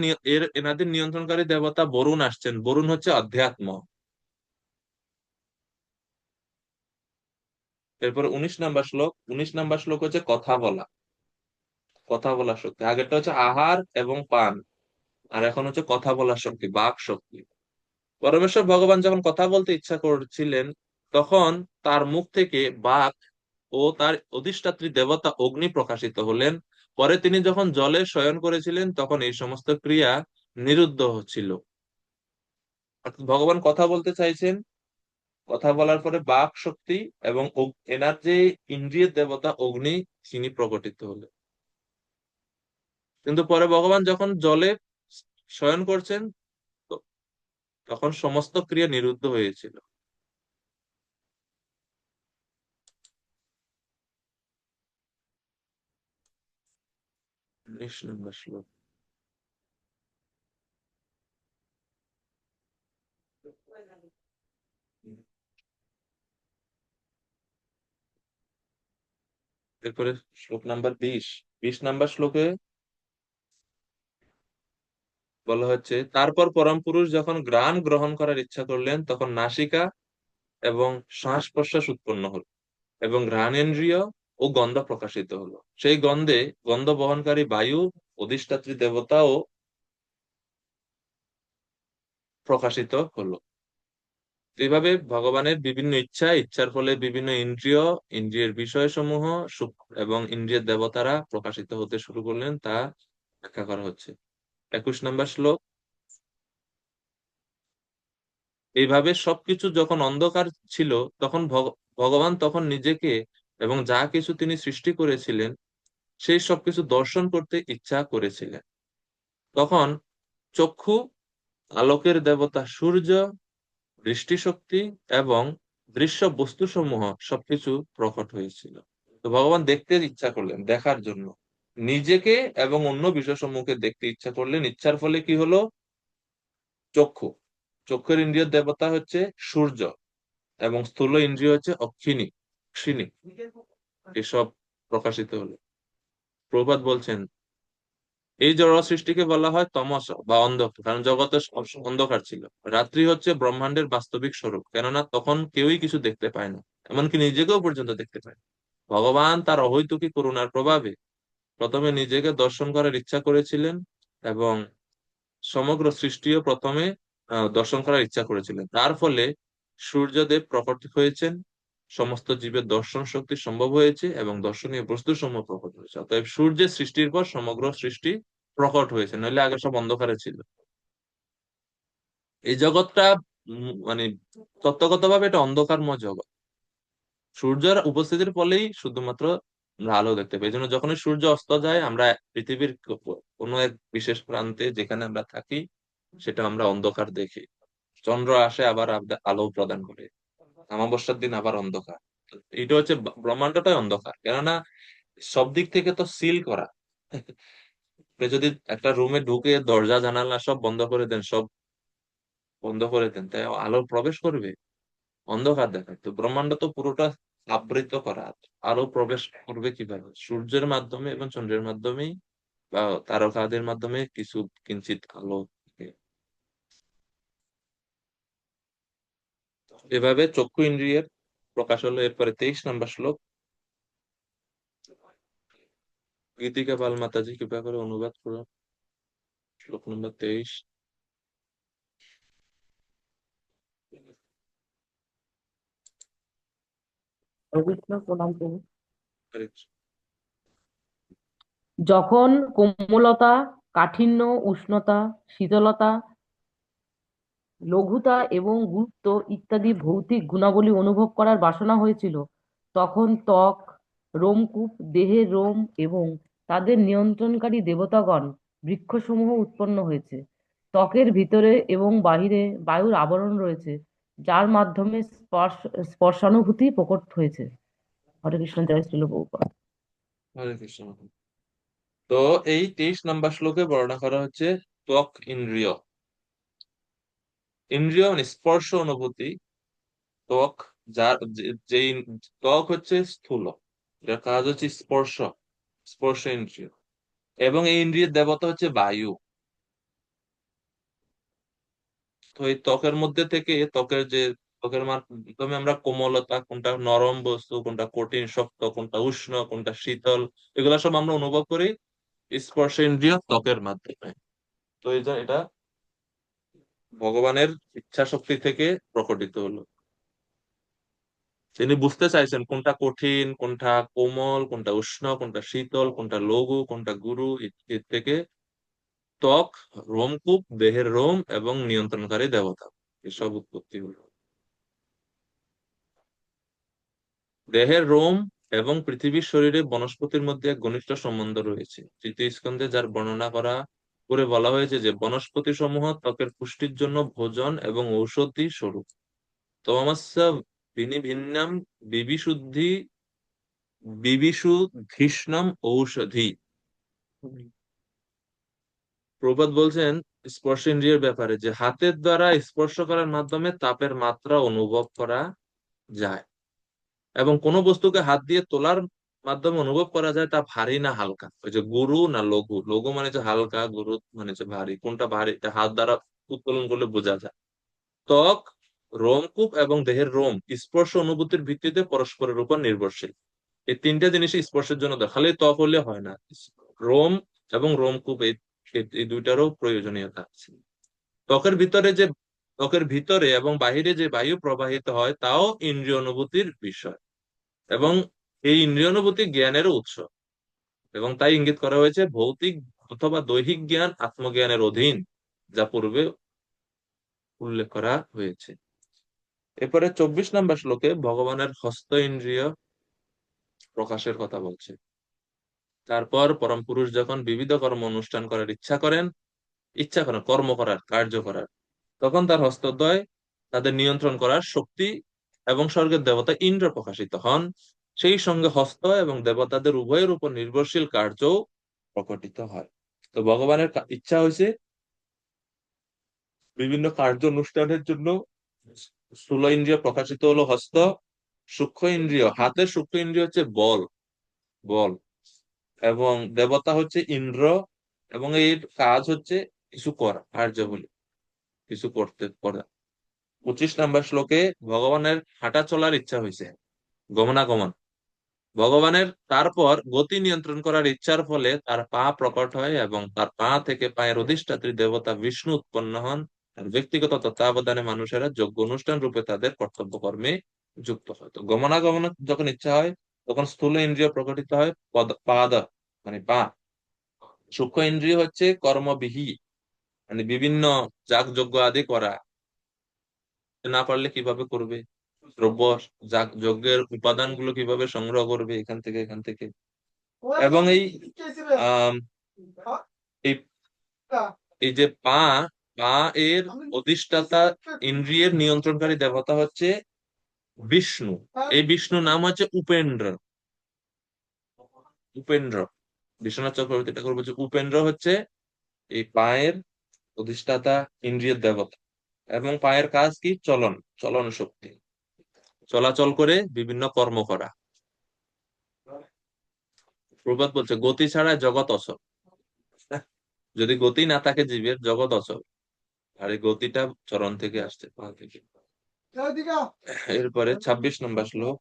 এনাদের নিয়ন্ত্রণকারী দেবতা বরুণ আসছেন। বরুণ হচ্ছে অধ্যাত্ম। এরপর 19 নম্বর শ্লোক হচ্ছে কথা বলা। কথা বলার শক্তি। আগেরটা হচ্ছে আহার এবং পান, আর এখন হচ্ছে কথা বলার শক্তি, বাক শক্তি। পরমেশ্বর ভগবান যখন কথা বলতে ইচ্ছা করছিলেন তখন তার মুখ থেকে বাক ও তার অধিষ্ঠাত্রী দেবতা অগ্নি প্রকাশিত হলেন। পরে তিনি যখন জলে শয়ন করেছিলেন তখন এই সমস্ত ক্রিয়া নিরুদ্ধ হচ্ছিল। অর্থাৎ ভগবান কথা বলতে চাইছেন, কথা বলার পরে বাক শক্তি এবং এনার যে ইন্দ্রিয়ের দেবতা অগ্নি তিনি প্রকটিত হলেন। কিন্তু পরে ভগবান যখন জলে শয়ন করছেন তো- তখন সমস্ত ক্রিয়া নিরুদ্ধ হয়েছিল। 19 নম্বর শ্লোক। এরপরে শ্লোক নাম্বার 20। 20 নম্বর শ্লোকে বলা হচ্ছে, তারপর পরম পুরুষ যখন ঘ্রাণ গ্রহণ করার ইচ্ছা করলেন তখন নাসিকা এবং শ্বাস প্রশ্বাস উৎপন্ন হলো এবং ঘ্রাণেন্দ্রিয় ও গন্ধ প্রকাশিত হলো। সেই গন্ধে গন্ধ বহনকারী বায়ু, অধিষ্ঠাত্রী দেবতাও প্রকাশিত হলো। এইভাবে ভগবানের বিভিন্ন ইচ্ছা, ইচ্ছার ফলে বিভিন্ন ইন্দ্রিয়, ইন্দ্রিয়ের বিষয়সমূহ এবং ইন্দ্রিয়ের দেবতারা প্রকাশিত হতে শুরু করলেন তা ব্যাখ্যা করা হচ্ছে। 21 নম্বর শ্লোক। এইভাবে সবকিছু যখন অন্ধকার ছিল তখন ভগবান তখন নিজেকে এবং যা কিছু তিনি সৃষ্টি করেছিলেন সেই সবকিছু দর্শন করতে ইচ্ছা করেছিলেন। তখন চক্ষু, আলোকের দেবতা সূর্য, দৃষ্টিশক্তি এবং দৃশ্য বস্তুসমূহ সবকিছু প্রকট হয়েছিল। তো ভগবান দেখতে ইচ্ছা করলেন, দেখার জন্য নিজেকে এবং অন্য বিষয়সমূহকে দেখতে ইচ্ছা করলেন। ইচ্ছার ফলে কি হলো? চক্ষু, চক্ষুর ইন্দ্রিয় দেবতা হচ্ছে সূর্য এবং স্থূল ইন্দ্রিয় হচ্ছে অক্ষিণী এসব প্রকাশিত হলো। প্রভাত বলছেন, এই জড় সৃষ্টিকে বলা হয় তমস বা অন্ধকার, কারণ জগতে অন্ধকার ছিল। রাত্রি হচ্ছে ব্রহ্মাণ্ডের বাস্তবিক স্বরূপ, কেননা তখন কেউই কিছু দেখতে পায় না, এমনকি নিজেকেও পর্যন্ত দেখতে পায় না। ভগবান তার অহৈতুকী করুণার প্রভাবে প্রথমে নিজেকে দর্শন করার ইচ্ছা করেছিলেন এবং সমগ্র সৃষ্টিও প্রথমে দর্শন করার ইচ্ছা করেছিলেন। তার ফলে সূর্যদেব প্রকট হয়েছেন, সমস্ত জীবের দর্শন শক্তি সম্ভব হয়েছে এবং দর্শনীয় বস্তু সমূহ প্রকট হয়েছে। অতএব সূর্যের সৃষ্টির পর সমগ্র সৃষ্টি প্রকট হয়েছে, নইলে আগে সব অন্ধকারে ছিল। এই জগৎটা মানে তত্ত্বগতভাবে এটা অন্ধকারময় জগৎ। সূর্যের উপস্থিতির ফলেই শুধুমাত্র আমরা আলো দেখতে পাই। এই জন্য যখনই সূর্য অস্ত যায় আমরা পৃথিবীর কোনো এক বিশেষ প্রান্তে যেখানে আমরা থাকি সেটা আমরা অন্ধকার দেখি। চন্দ্র আসে আবার আলো প্রদান করে, অমাবস্যার দিন আবার অন্ধকার। এটা হচ্ছে ব্রহ্মাণ্ডটাই অন্ধকার, কেননা সব দিক থেকে তো সিল করা। আপনি যদি একটা রুমে ঢুকে দরজা জানালা সব বন্ধ করে দেন, সব বন্ধ করে দেন, তাই আলো প্রবেশ করবে? অন্ধকার দেখায়। তো ব্রহ্মাণ্ড তো পুরোটা আবৃত করা, আলো প্রবেশ করবে কিভাবে? সূর্যের মাধ্যমে এবং চন্দ্রের মাধ্যমেই বা তারকাদের মাধ্যমে কিছু কিঞ্চিত আলো থাকে। এভাবে চক্ষু ইন্দ্রিয়ের প্রকাশ হলো। এরপরে 23 নম্বর শ্লোক। গীতিকা পাল মাতাজি কৃপা করে অনুবাদ করো শ্লোক নম্বর 23। কৃষ্ণ প্রণাম করুন। হরে কৃষ্ণ। যখন কোমলতা, কাঠিন্য, উষ্ণতা, শীতলতা, লঘুতা এবং গুরুত্ব ইত্যাদি ভৌতিক গুণাবলী অনুভব করার বাসনা হয়েছিল, তখন ত্বক, রোমকূপ, দেহের রোম এবং তাদের নিয়ন্ত্রণকারী দেবতাগণ বৃক্ষসমূহ উৎপন্ন হয়েছে। ত্বকের ভিতরে এবং বাহিরে বায়ুর আবরণ রয়েছে, যার মাধ্যমে স্পর্শানুভূতি প্রকট হয়েছে। হরে কৃষ্ণ, জয় শ্রীল প্রভুপাদ। হরে কৃষ্ণ। তো এই 23 নম্বর শ্লোকে বর্ণনা করা হচ্ছে ত্বক ইন্দ্রিয়। ইন্দ্রিয় মানে স্পর্শ অনুভূতি। ত্বক, যার যেই ত্বক হচ্ছে স্থূল, এটার কাজ হচ্ছে স্পর্শ, স্পর্শ ইন্দ্রিয়। এবং এই ইন্দ্রিয়ের দেবতা হচ্ছে বায়ু। তো এই ত্বকের মধ্যে থেকে ত্বকের মাধ্যমে আমরা কোমলতা, কোনটা নরম বস্তু, কোনটা কঠিন শক্ত, কোনটা উষ্ণ, কোনটা শীতল, এগুলা সব আমরা অনুভব করি স্পর্শ ইন্দ্রিয় ত্বকের মাধ্যমে। তো এই যে এটা ভগবানের ইচ্ছা শক্তি থেকে প্রকটিত হলো। তিনি বুঝতে চাইছেন কোনটা কঠিন, কোনটা কোমল, কোনটা উষ্ণ, কোনটা শীতল, কোনটা লঘু, কোনটা গুরু, এর থেকে ত্বক, রোমকূপ, দেহের রোম এবং নিয়ন্ত্রণকারী দেবতা এসব উৎপত্তি হলো। দেহের রোম এবং পৃথিবীর শরীরে বনস্পতির মধ্যে এক ঘনিষ্ঠ সম্বন্ধ রয়েছে। তৃতীয় স্কন্ধে যার বর্ণনা করে বলা হয়েছে যে বনস্পতি সমূহ ত্বকের পুষ্টির জন্য ভোজন এবং ঔষধি স্বরূপ। তমস্য ভিন্নাম বিবিশুদ্ধি বিবিশুদ্ধিষ্ণম ঔষধি। প্রবাদ বলছেন স্পর্শেন্দ্রিয়ের ব্যাপারে যে হাতের দ্বারা স্পর্শ করার মাধ্যমে তাপের মাত্রা অনুভব করা যায়, এবং কোনো বস্তুকে হাত দিয়ে তোলার মাধ্যমে অনুভব করা যায় তা ভারী না হালকা। ওই যে গুরু না লঘু, লঘু মানে যে হালকা, গুরু মানে যে ভারী। কোনটা ভারী এটা হাত দ্বারা উত্তোলন করলে বোঝা যায়। ত্বক, রোমকূপ এবং দেহের রোম স্পর্শ অনুভূতির ভিত্তিতে পরস্পরের উপর নির্ভরশীল। এই তিনটা জিনিসই স্পর্শের জন্য দরকার, খালি ত্বক হলে হয় না। রোম এবং রোমকূপ এই দুইটারও প্রয়োজনীয়তা আছে। ত্বকের ভিতরে যে ত্বকের ভিতরে এবং বাহিরে যে বায়ু প্রবাহিত হয় তাও ইন্দ্রিয় অনুভূতির বিষয়, এবং এই ইন্দ্রিয় অনুভূতি জ্ঞানেরও উৎস, এবং তাই ইঙ্গিত করা হয়েছে ভৌতিক অথবা দৈহিক জ্ঞান আত্মজ্ঞানের অধীন, যা পূর্বে উল্লেখ করা হয়েছে। এরপরে 24 নম্বর শ্লোকে ভগবানের হস্ত ইন্দ্রিয় প্রকাশের কথা বলছে। তারপর পরম পুরুষ যখন বিবিধ কর্ম অনুষ্ঠান করার ইচ্ছা করেন কর্ম করার, কার্য করার, তখন তার হস্তদ্বয় তাদের নিয়ন্ত্রণ করার শক্তি এবং স্বর্গের দেবতা ইন্দ্র প্রকাশিত হন। সেই সঙ্গে হস্ত এবং দেবতাদের উভয়ের উপর নির্ভরশীল কার্যও প্রকটিত হয়। তো ভগবানের ইচ্ছা হয়েছে বিভিন্ন কার্য অনুষ্ঠানের জন্য স্থূল ইন্দ্রিয় প্রকাশিত হলো হস্ত। সূক্ষ্ম ইন্দ্রিয়, হাতের সূক্ষ্ম ইন্দ্রিয় হচ্ছে বল, বল, এবং দেবতা হচ্ছে ইন্দ্র, এবং এর কাজ হচ্ছে কিছু করা, কার্য বলে কিছু করতে করা। 25 নম্বর শ্লোকে ভগবানের হাঁটা চলার ইচ্ছা হয়েছে, গমনাগমন। ভগবানের তারপর গতি নিয়ন্ত্রণ করার ইচ্ছার ফলে তার পা প্রকট হয়, এবং তার পা থেকে পায়ের অধিষ্ঠাত্রী দেবতা বিষ্ণু উৎপন্ন হন। আর ব্যক্তিগত তত্ত্বাবধানে মানুষেরা যজ্ঞ অনুষ্ঠান রূপে তাদের কর্তব্য কর্মে যুক্ত হয়। তো গমনাগমন যখন ইচ্ছা হয় তখন স্থূল ইন্দ্রিয় প্রকটিত হয়, পাদ মানে পা। সূক্ষ্ম ইন্দ্রিয় হচ্ছে কর্মবিহী, মানে বিভিন্ন যাগযজ্ঞ আদি করা, না পারলে কিভাবে করবে, দ্রব্য যজ্ঞের উপাদানগুলো কিভাবে সংগ্রহ করবে এখান থেকে এখান থেকে। এবং আম, এই এই যে পা, পা এর অধিষ্ঠাতা ইন্দ্রিয়ের নিয়ন্ত্রণকারী দেবতা হচ্ছে বিষ্ণু। এই বিষ্ণু নাম হচ্ছে উপেন্দ্র। উপেন্দ্র, বিশ্বনাথ চক্রবর্তী ঠাকুর বলছে উপেন্দ্র হচ্ছে এই পায়ের অধিষ্ঠাতা, ইন্দ্রিয়ের দেবতা। এবং পায়ের কাজ কি? চলন, চলন শক্তি, চলাচল করে বিভিন্ন কর্ম করা। প্রবাদ বলছে গতি ছাড়া জগৎ অচল। যদি গতি না থাকে জীবের, জগৎ অচল। আর এই গতিটা চরণ থেকে আসছে, পা থেকে। এরপরে 26 নম্বর শ্লোক।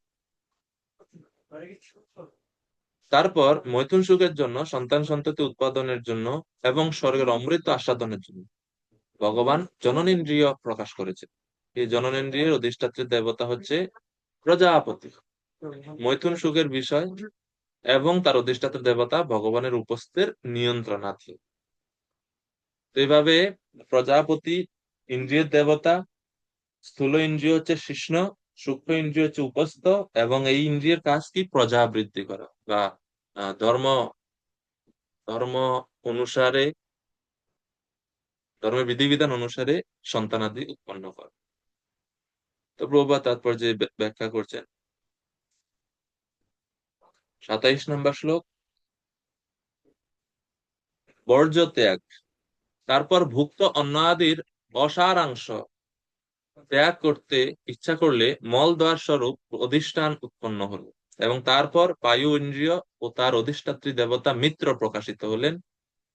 তারপর মৈথুন সুখের জন্য, সন্তান সন্ততি উৎপাদনের জন্য এবং স্বর্গের অমৃত আস্বাদনের জন্য ভগবান জননেন্দ্রিয় প্রকাশ করেছে। এই জননেন্দ্রিয়ের অধিষ্ঠাত্রী দেবতা হচ্ছে প্রজাপতি। মৈথুন সুখের বিষয় এবং তার অধিষ্ঠাত্র দেবতা ভগবানের উপস্থিতির নিয়ন্ত্রণাধীন। তো এইভাবে প্রজাপতি ইন্দ্রিয়ের দেবতা, স্থূল ইন্দ্রিয় হচ্ছে শিষ্ণ, সূক্ষ্ম ইন্দ্রিয় হচ্ছে উপস্থ, এবং এই ইন্দ্রিয়ের কাজ কি? প্রজা বৃদ্ধি করা, বা ধর্ম ধর্ম অনুসারে, ধর্মের বিধিবিধান অনুসারে সন্তানাদি উৎপন্ন করা। তো প্রভুপাদ তাৎপর্য যে ব্যাখ্যা করছেন 27 নম্বর শ্লোক। বর্জ্য ত্যাগ, তারপর ভুক্ত অন্ন আদির অসারাংশ ত্যাগ করতে ইচ্ছা করলে মল দ্বার স্বরূপ অধিষ্ঠান উৎপন্ন হলো, এবং তারপর বায়ু ইন্দ্রিয় ও তার অধিষ্ঠাত্রী দেবতা মিত্র প্রকাশিত হলেন।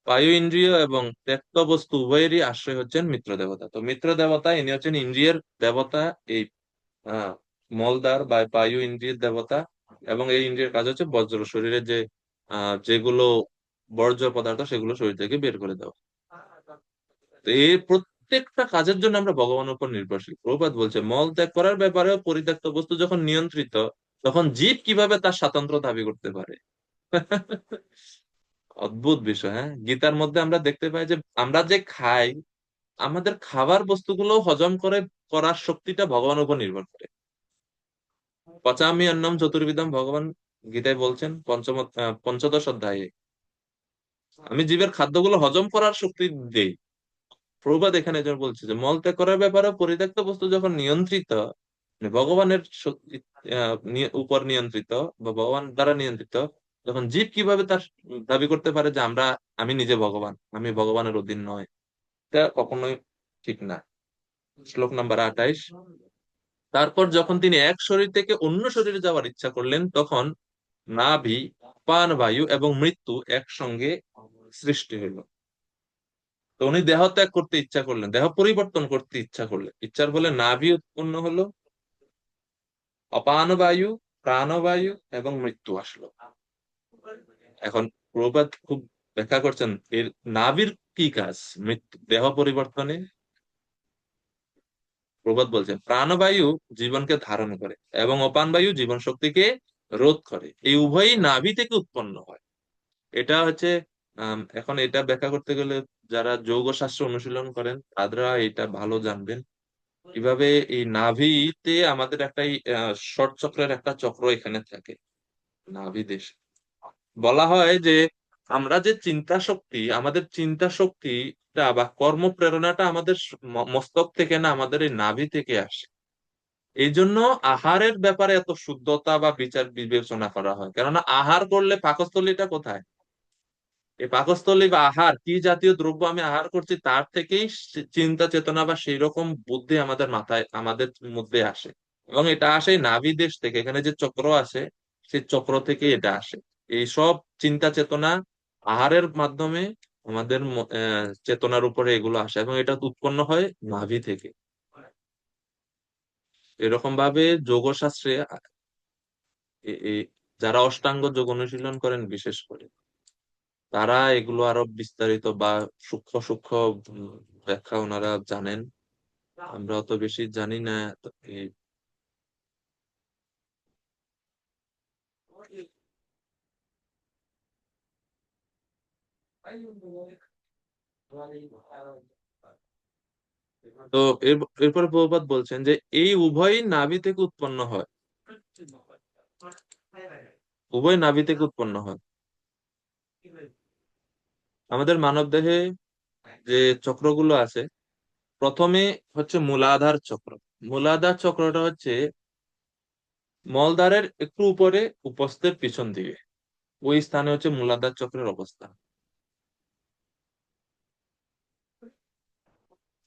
বায়ু ইন্দ্রিয় এবং ত্যক্ত বস্তু উভয়েরই আশ্রয় হচ্ছেন মিত্র দেবতা। তো মিত্র দেবতা ইনি হচ্ছেন ইন্দ্রিয়ের দেবতা, এই আহ মলদ্বার বা বায়ু ইন্দ্রিয়ের দেবতা, এবং এই ইন্দ্রিয়ের কাজ হচ্ছে বজ্র শরীরের যে যেগুলো বর্জ্য পদার্থ সেগুলো শরীর থেকে বের করে দেওয়া। তো এই প্রত্যেকটা কাজের জন্য আমরা ভগবানের উপর নির্ভরশীল। প্রভুপাদ বলছে মল ত্যাগ করার ব্যাপারেও পরিত্যক্ত বস্তু যখন নিয়ন্ত্রিত, তখন জীব কিভাবে তার স্বাতন্ত্র্য দাবি করতে পারে? অদ্ভুত বিষয়। হ্যাঁ, গীতার মধ্যে আমরা দেখতে পাই যে আমরা যে খাই, আমাদের খাবার বস্তুগুলো হজম করার শক্তিটা ভগবানের উপর নির্ভর করে। পচামি অন্নম চতুর্বিধম, ভগবান গীতায় বলছেন পঞ্চদশ অধ্যায়ে, আমি জীবের খাদ্যগুলো হজম করার শক্তি দেই। প্রভুপাদ এখানে যেন বলছে যে মল ত্যাগ করার ব্যাপারে পরিত্যক্ত বস্তু যখন নিয়ন্ত্রিত, মানে ভগবানের উপর নিয়ন্ত্রিত বা ভগবান দ্বারা নিয়ন্ত্রিত, তখন জীব কিভাবে তার দাবি করতে পারে যে আমি নিজে ভগবান, আমি ভগবানের অধীন নয়? এটা কখনোই ঠিক না। শ্লোক নাম্বার 28। তারপর যখন তিনি এক শরীর থেকে অন্য শরীরে যাওয়ার ইচ্ছা করলেন, তখন নাভি, প্রাণবায়ু এবং মৃত্যু একসঙ্গে সৃষ্টি হইল। তো উনি দেহ ত্যাগ করতে ইচ্ছা করলেন, দেহ পরিবর্তন করতে ইচ্ছা করলেন, ইচ্ছার ফলে নাভি উৎপন্ন হলো, অপান বায়ু, প্রাণবায়ু এবং মৃত্যু আসলো। এখন প্রভুপাদ খুব ব্যাখ্যা করছেন এর নাভির কি কাজ মৃত্যু দেহ পরিবর্তনে। প্রবাদ বলছেন প্রাণবায়ু জীবনকে ধারণ করে এবং অপান বায়ু জীবন শক্তিকে রোধ করে, এই উভয়ই নাভি থেকে উৎপন্ন হয়। এটা হচ্ছে এখন এটা ব্যাখ্যা করতে গেলে যারা যৌগ শাস্ত্র অনুশীলন করেন তারা এটা ভালো জানবেন, কিভাবে এই নাভিতে আমাদের একটা ষট চক্রের একটা চক্র এখানে থাকে নাভি দেশে। বলা হয় যে আমরা যে চিন্তা শক্তি, আমাদের চিন্তা শক্তিটা বা কর্ম প্রেরণাটা আমাদের মস্তক থেকে না, আমাদের এই নাভি থেকে আসে। এই জন্য আহারের ব্যাপারে এত শুদ্ধতা বা বিচার বিবেচনা করা হয়, কেননা আহার করলে পাকস্থলীটা কোথায়, এই পাকস্থলী বা আহার কি জাতীয় দ্রব্য আমি আহার করছি তার থেকেই চিন্তা চেতনা বা সেই রকম বুদ্ধি আমাদের মাথায় আমাদের মধ্যে আসে, এবং এটা আসে এই নাভি দেশ থেকে। এখানে যে চক্র আছে সেই চক্র থেকে এটা আসে। এই সব চিন্তা চেতনা আহারের মাধ্যমে আমাদের চেতনার উপরে এগুলো আসে, এবং এটা উৎপন্ন হয় নাভি থেকে। এরকম ভাবে যোগশাস্ত্রে যারা অষ্টাঙ্গ যোগ অনুশীলন করেন বিশেষ করে, তারা এগুলো আরো বিস্তারিত বা সূক্ষ্ম সূক্ষ্ম ব্যাখ্যা ওনারা জানেন। আমরা অত বেশি জানি না। তো তো এরপরে প্রভুপাদ বলছেন যে এই উভয়ই নাভি থেকে উৎপন্ন হয়, উভয় নাভি থেকে উৎপন্ন হয়। আমাদের মানব দেহে যে চক্রগুলো আছে, প্রথমে হচ্ছে মূলাধার চক্র। মূলাধার চক্রটা হচ্ছে মলদ্বারের একটু উপরে উপস্থের পিছন দিকে, ওই স্থানে হচ্ছে মূলাধার চক্রের অবস্থান।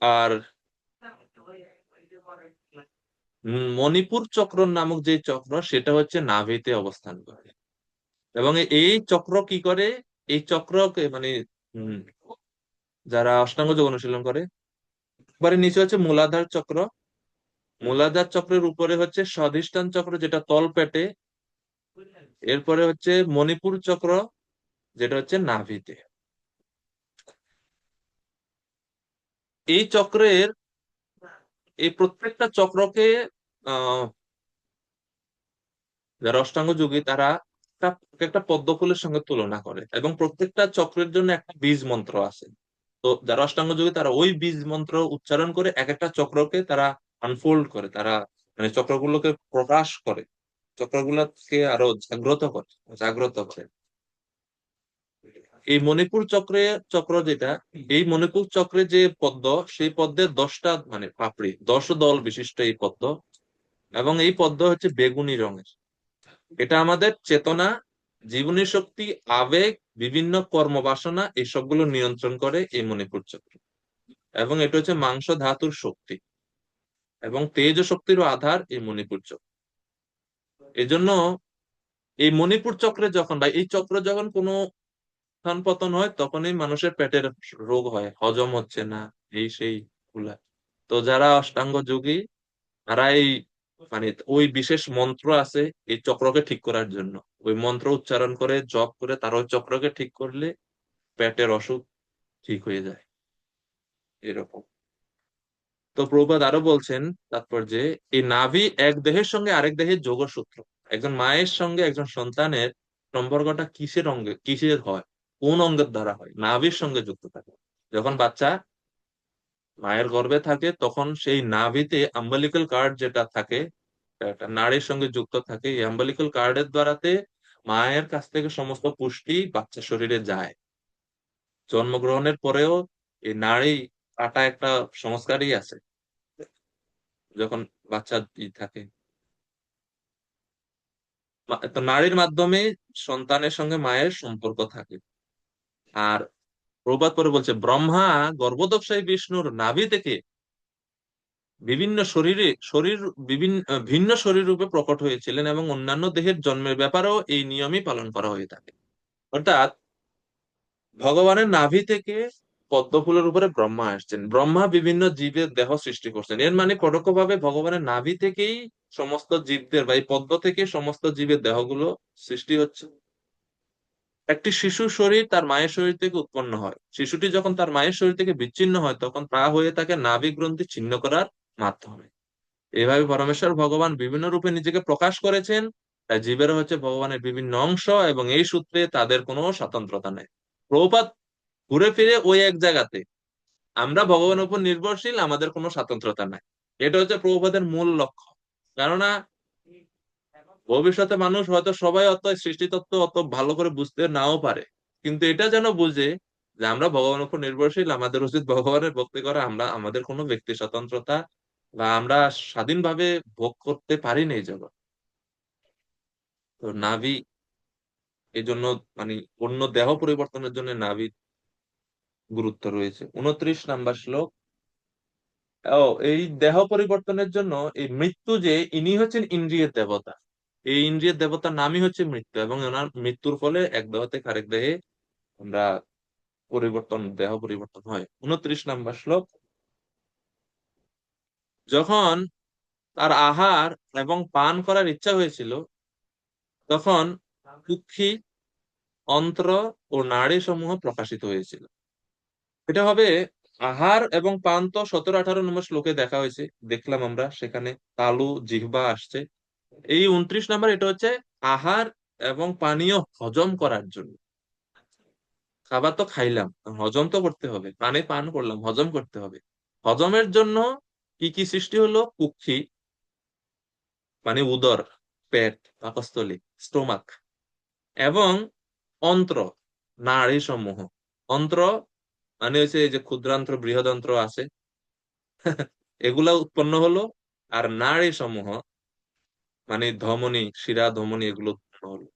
আর মণিপুর চক্র নামক যে চক্র, সেটা হচ্ছে নাভিতে অবস্থান করে। এবং এই চক্র কি করে, এই চক্রকে মানে উম, যারা অষ্টাঙ্গ যোগ অনুশীলন করে, এবারে নিচে হচ্ছে মূলাধার চক্র, মূলাধার চক্রের উপরে হচ্ছে স্বাধিষ্ঠান চক্র যেটা তল পেটে, এরপরে হচ্ছে মণিপুর চক্র যেটা হচ্ছে নাভিতে। এই চক্রের এই প্রত্যেকটা চক্রকে আহ যারা অষ্টাঙ্গ যোগী তারা একটা একটা পদ্ম ফুলের সঙ্গে তুলনা করে, এবং প্রত্যেকটা চক্রের জন্য একটা বীজ মন্ত্র আছে। তো যারা অষ্টাঙ্গ যোগী তারা ওই বীজ মন্ত্র উচ্চারণ করে এক একটা চক্রকে তারা আনফোল্ড করে, তারা মানে চক্রগুলোকে প্রকাশ করে, চক্রগুলোকে আরো জাগ্রত করে। এই মণিপুর চক্র যেটা, এই মণিপুর চক্রে যে পদ্ম, সেই পদ্মের 10টা মানে পাপড়ি, 10 দল বিশিষ্ট এই পদ্ম, এবং এই পদ্ম হচ্ছে বেগুনি রঙের। এটা আমাদের চেতনা, জীবনী শক্তি, আবেগ, বিভিন্ন কর্মবাসনা এই সবগুলো নিয়ন্ত্রণ করে এই মণিপুর চক্র। এবং এটা হচ্ছে মাংস ধাতুর শক্তি এবং তেজ শক্তিরও আধার এই মণিপুর চক্র। এজন্য এই মণিপুর চক্রে যখন বা এই চক্র যখন কোনো উত্থান পতন হয়, তখনই মানুষের পেটের রোগ হয়, হজম হচ্ছে না, এই সেই গুলা। তো যারা অষ্টাঙ্গ যোগী, তারা এই মানে ওই বিশেষ মন্ত্র আছে এই চক্রকে ঠিক করার জন্য। ওই মন্ত্র উচ্চারণ করে জপ করে তারা ওই চক্রকে ঠিক করলে পেটের অসুখ ঠিক হয়ে যায়, এরকম। তো প্রভুপাদ আরো বলছেন তাৎপর্যে, এই নাভি এক দেহের সঙ্গে আরেক দেহের যোগসূত্র। একজন মায়ের সঙ্গে একজন সন্তানের সম্পর্কটা কিসের হয়, কোন অঙ্গের দ্বারা হয়? নাভির সঙ্গে যুক্ত থাকে। যখন বাচ্চা মায়ের গর্ভে থাকে তখন সেই নাভিতে আম্বিলিক্যাল কার্ড যেটা থাকে, একটা নাড়ির সঙ্গে যুক্ত থাকে। এই আম্বিলিক্যাল কার্ডের দ্বারাতে মায়ের কাছ থেকে সমস্ত পুষ্টি বাচ্চা শরীরে যায়। জন্মগ্রহণের পরেও এই নাড়ি কাটা একটা সংস্কারই আছে যখন বাচ্চা থাকে। তো নাড়ির মাধ্যমে সন্তানের সঙ্গে মায়ের সম্পর্ক থাকে। আর প্রবাদ পরে বলছে, ব্রহ্মা গর্ভদোষায় বিষ্ণুর নাভি থেকে বিভিন্ন শরীর বিভিন্ন ভিন্ন শরীর রূপে প্রকট হয়েছিলেন এবং অন্যান্য দেহের জন্মের ব্যাপারেও এই নিয়মই পালন করা হয়ে থাকে। অর্থাৎ ভগবানের নাভি থেকে পদ্ম ফুলের উপরে ব্রহ্মা আসছেন, ব্রহ্মা বিভিন্ন জীবের দেহ সৃষ্টি করছেন। এর মানে পরোক্ষভাবে ভগবানের নাভি থেকেই সমস্ত জীবদের বা এই পদ্ম থেকে সমস্ত জীবের দেহগুলো সৃষ্টি হচ্ছে। একটি শিশু শরীর তার মায়ের শরীর থেকে উৎপন্ন হয়। শিশুটি যখন তার মায়ের শরীর থেকে বিচ্ছিন্ন হয় তখন তা হয়ে থাকে নাভি গ্রন্থি ছিন্ন করার মাধ্যমে। এভাবে পরমেশ্বর ভগবান বিভিন্ন রূপে নিজেকে প্রকাশ করেছেন। তাই জীবের হচ্ছে ভগবানের বিভিন্ন অংশ এবং এই সূত্রে তাদের কোনো স্বতন্ত্রতা নেই। প্রভুপাদ ঘুরে ফিরে ওই এক জায়গাতে, আমরা ভগবানের উপর নির্ভরশীল, আমাদের কোনো স্বতন্ত্রতা নাই। এটা হচ্ছে প্রভুপাদের মূল লক্ষ্য। কেননা ভবিষ্যতে মানুষ হয়তো সবাই অত সৃষ্টিতত্ত্ব অত ভালো করে বুঝতে নাও পারে, কিন্তু এটা যেন বুঝে যে আমরা ভগবানের উপর নির্ভরশীল, আমাদের উচিত ভগবানের ভক্তি করা। আমরা আমাদের কোনো ব্যক্তি স্বতন্ত্রতা বা আমরা স্বাধীনভাবে ভোগ করতে পারি না এই জগৎ। তো নাভি এই জন্য মানে অন্য দেহ পরিবর্তনের জন্য নাভির গুরুত্ব রয়েছে। 29 নম্বর শ্লোক। ও, এই দেহ পরিবর্তনের জন্য এই মৃত্যু যে, ইনি হচ্ছেন ইন্দ্রিয়ের দেবতা। এই ইন্দ্রিয়ের দেবতার নামই হচ্ছে মৃত্যু, এবং ওনার মৃত্যুর ফলে এক দেহ থেকে আরেক দেহে আমরা দেহ পরিবর্তন হয়। 29 নম্বর শ্লোক। যখন তার আহার এবং পান করার ইচ্ছা হয়েছিল তখন কুক্ষি, অন্ত্র ও নাড়ি সমূহ প্রকাশিত হয়েছিল। এটা হবে আহার এবং পান তো 17-18 নম্বর শ্লোকে দেখা হয়েছে, দেখলাম আমরা সেখানে তালু জিহ্বা আসছে। এই 29 নম্বর, এটা হচ্ছে আহার এবং পানীয় হজম করার জন্য। খাবার তো খাইলাম, হজম তো করতে হবে, পানি পান করলাম, হজম করতে হবে। হজমের জন্য কি কি সৃষ্টি হলো? কুক্ষি মানে উদর, পেট, পাকস্থলী, স্টোমাক, এবং অন্ত্র, নাড়ি সমূহ। অন্ত্র মানে হচ্ছে এই যে ক্ষুদ্রান্ত্র বৃহদন্ত্র আছে, এগুলা উৎপন্ন হলো। আর নাড়ি সমূহ মানে ধমনী, শিরা, ধমনী, এগুলো উৎপন্ন হলো।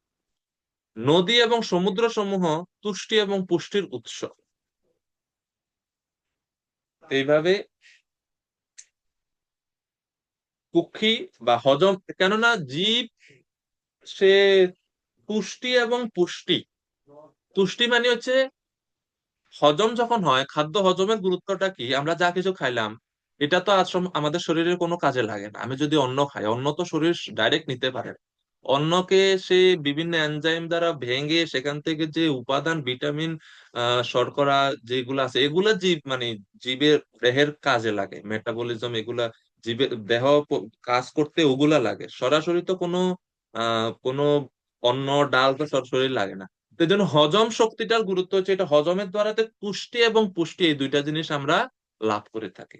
নদী এবং সমুদ্র সমূহ তুষ্টি এবং পুষ্টির উৎস। এইভাবে কুক্ষি বা হজম, কেননা জীব সে পুষ্টি এবং পুষ্টি, তুষ্টি মানে হচ্ছে হজম যখন হয়, খাদ্য হজমের গুরুত্বটা কি? আমরা যা কিছু খাইলাম এটা তো আমাদের শরীরের কোনো কাজে লাগে না। আমি যদি অন্ন খাই, অন্ন তো শরীর ডাইরেক্ট নিতে পারে না। অন্নকে সে বিভিন্ন এনজাইম দ্বারা ভেঙে সেখান থেকে যে উপাদান, ভিটামিন, শর্করা যেগুলো আছে, এগুলা জীব মানে জীবের দেহের কাজে লাগে, মেটাবলিজম, এগুলা জীবের দেহ কাজ করতে ওগুলা লাগে। সরাসরি তো কোনো অন্ন ডাল তো সরাসরি লাগে না। তো এই জন্য হজম শক্তিটার গুরুত্ব হচ্ছে, এটা হজমের দ্বারাতে পুষ্টি এবং পুষ্টি এই দুইটা জিনিস আমরা লাভ করে থাকি।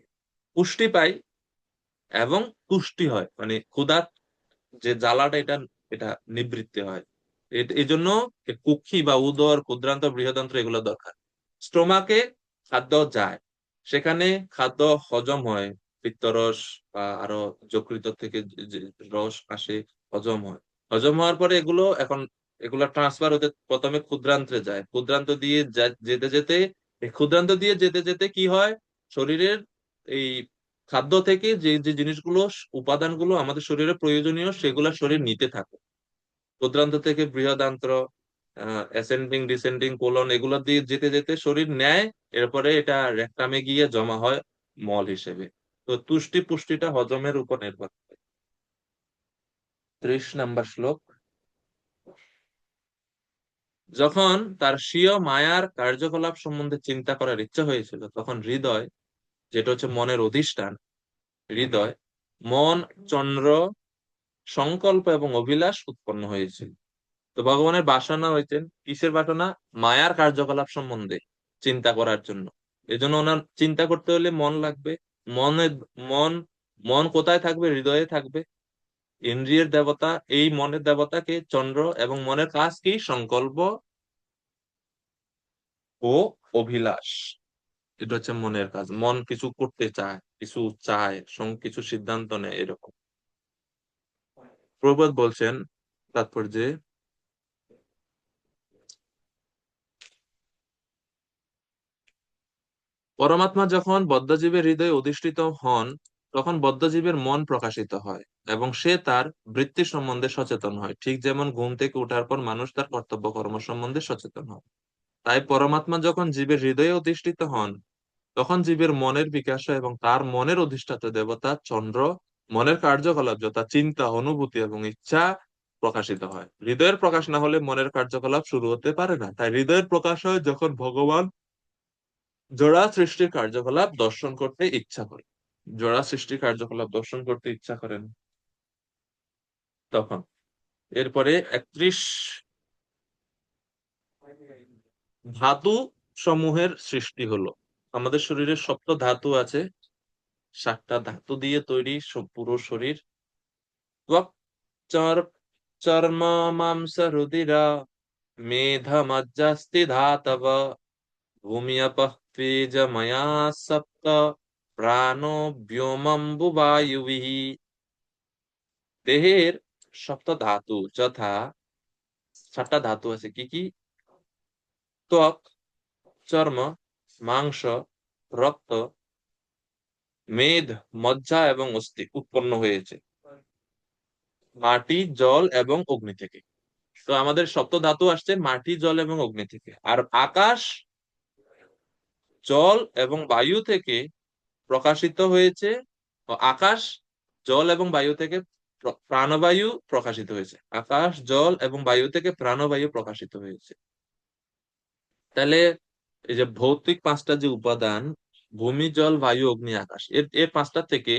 পুষ্টি পাই এবং পুষ্টি হয়, মানে ক্ষুধার যে জ্বালাটা এটা এটা নিবৃত্তি হয়। এই জন্য এই কুক্ষি বা উদর, ক্ষুদ্রান্ত, বৃহদান্ত্র এগুলো দরকার। স্টোমাকে খাদ্য যায়, সেখানে খাদ্য হজম হয়, পিত্তরস বা আরো যকৃত থেকে যে রস আসে, হজম হয়। হজম হওয়ার পরে এগুলো এখন এগুলা ট্রান্সফার হতে প্রথমে ক্ষুদ্রান্তে যায়, ক্ষুদ্রান্ত দিয়ে যেতে যেতে, এই ক্ষুদ্রান্ত দিয়ে যেতে যেতে কি হয়, শরীরের এই খাদ্য থেকে যে যে জিনিসগুলো, উপাদানগুলো আমাদের শরীরে প্রয়োজনীয়, সেগুলা শরীর নিতে থাকে। ক্ষুদ্রান্ত থেকে বৃহদান্ত্র, অ্যাসেন্ডিং ডিসেন্ডিং কোলন, এগুলো দিয়ে যেতে যেতে শরীর নেয়। এরপরে এটা রেকটামে গিয়ে জমা হয় মল হিসেবে। তো তুষ্টি পুষ্টিটা হজমের উপর নির্ভর করে। 30 নম্বর শ্লোক। যখন তার স্বীয় মায়ার কার্যকলাপ সম্বন্ধে চিন্তা করার ইচ্ছা হয়েছিল, তখন হৃদয়, যেটা হচ্ছে মনের অধিষ্ঠান, হৃদয়, মন, চন্দ্র, সংকল্প এবং অভিলাষ উৎপন্ন হয়েছিল। তো ভগবানের বাসনা হইতেন কিসের বাসনা? মায়ার কার্যকলাপ সম্বন্ধে চিন্তা করার জন্য। এজন্য ওনার চিন্তা করতে হলে মন লাগবে। মনে মন মন কোথায় থাকবে? হৃদয়ে থাকবে। ইন্দ্রিয়ের দেবতা, এই মনের দেবতাকে চন্দ্র, এবং মনের কাজ কি? সংকল্প ও অভিলাষ। এটা হচ্ছে মনের কাজ। মন কিছু করতে চায়, কিছু চায়, কিছু সিদ্ধান্ত নেয়, এরকম। প্রভুপাদ বলছেন তাৎপর্যে, পরমাত্মা যখন বদ্ধজীবের হৃদয়ে অধিষ্ঠিত হন, তখন বদ্ধজীবের মন প্রকাশিত হয় এবং সে তার বৃত্তি সম্বন্ধে সচেতন হয়, ঠিক যেমন ঘুম থেকে ওঠার পর মানুষ তার কর্তব্য কর্ম সম্বন্ধে সচেতন হয়। তাই পরমাত্মা যখন জীবের হৃদয়ে অধিষ্ঠিত হন, তখন জীবের মনের বিকাশ হয় এবং তার মনের অধিষ্ঠাতা দেবতা চন্দ্র, মনের কার্যকলাপ যথা চিন্তা, অনুভূতি এবং ইচ্ছা প্রকাশিত হয়। হৃদয়ের প্রকাশ না হলে মনের কার্যকলাপ শুরু হতে পারে না। তাই হৃদয়ের প্রকাশ হয় যখন ভগবান জোড়া সৃষ্টির কার্যকলাপ দর্শন করতে ইচ্ছা করে। জোড়া সৃষ্টির কার্যকলাপ দর্শন করতে ইচ্ছা করেন তখন। এরপরে 31, ধাতু সমূহের সৃষ্টি হলো। আমাদের শরীরে সপ্ত ধাতু আছে, 7টা ধাতু দিয়ে তৈরি সব পুরো শরীর। ত্বক, চর্ম, মাংস, রুধিরা, মেধা, মজ্জাস্তি ধাতব, ভূমি, আপঃ, তেজ, ময়া সপ্ত, প্রাণো, ব্যোমম্বু, বায়ুবিঃ। দেহের সপ্ত ধাতু যথা, 7টা ধাতু আছে, কি কি? ত্বক, চর্ম, মাংস, রক্ত, মেদ, মজ্জা এবং অস্থি উৎপন্ন হয়েছে মাটি, জল এবং অগ্নি থেকে। তো আমাদের সপ্ত ধাতু আসছে মাটি, জল এবং অগ্নি থেকে। আর আকাশ, জল এবং বায়ু থেকে প্রকাশিত হয়েছে। ও আকাশ, জল এবং বায়ু থেকে প্রাণবায়ু প্রকাশিত হয়েছে। আকাশ, জল এবং বায়ু থেকে প্রাণবায়ু প্রকাশিত হয়েছে। তাহলে এই যে ভৌতিক 5টা যে উপাদান, ভূমি, জল, বায়ু, অগ্নি, আকাশ, এর এর 5টা থেকে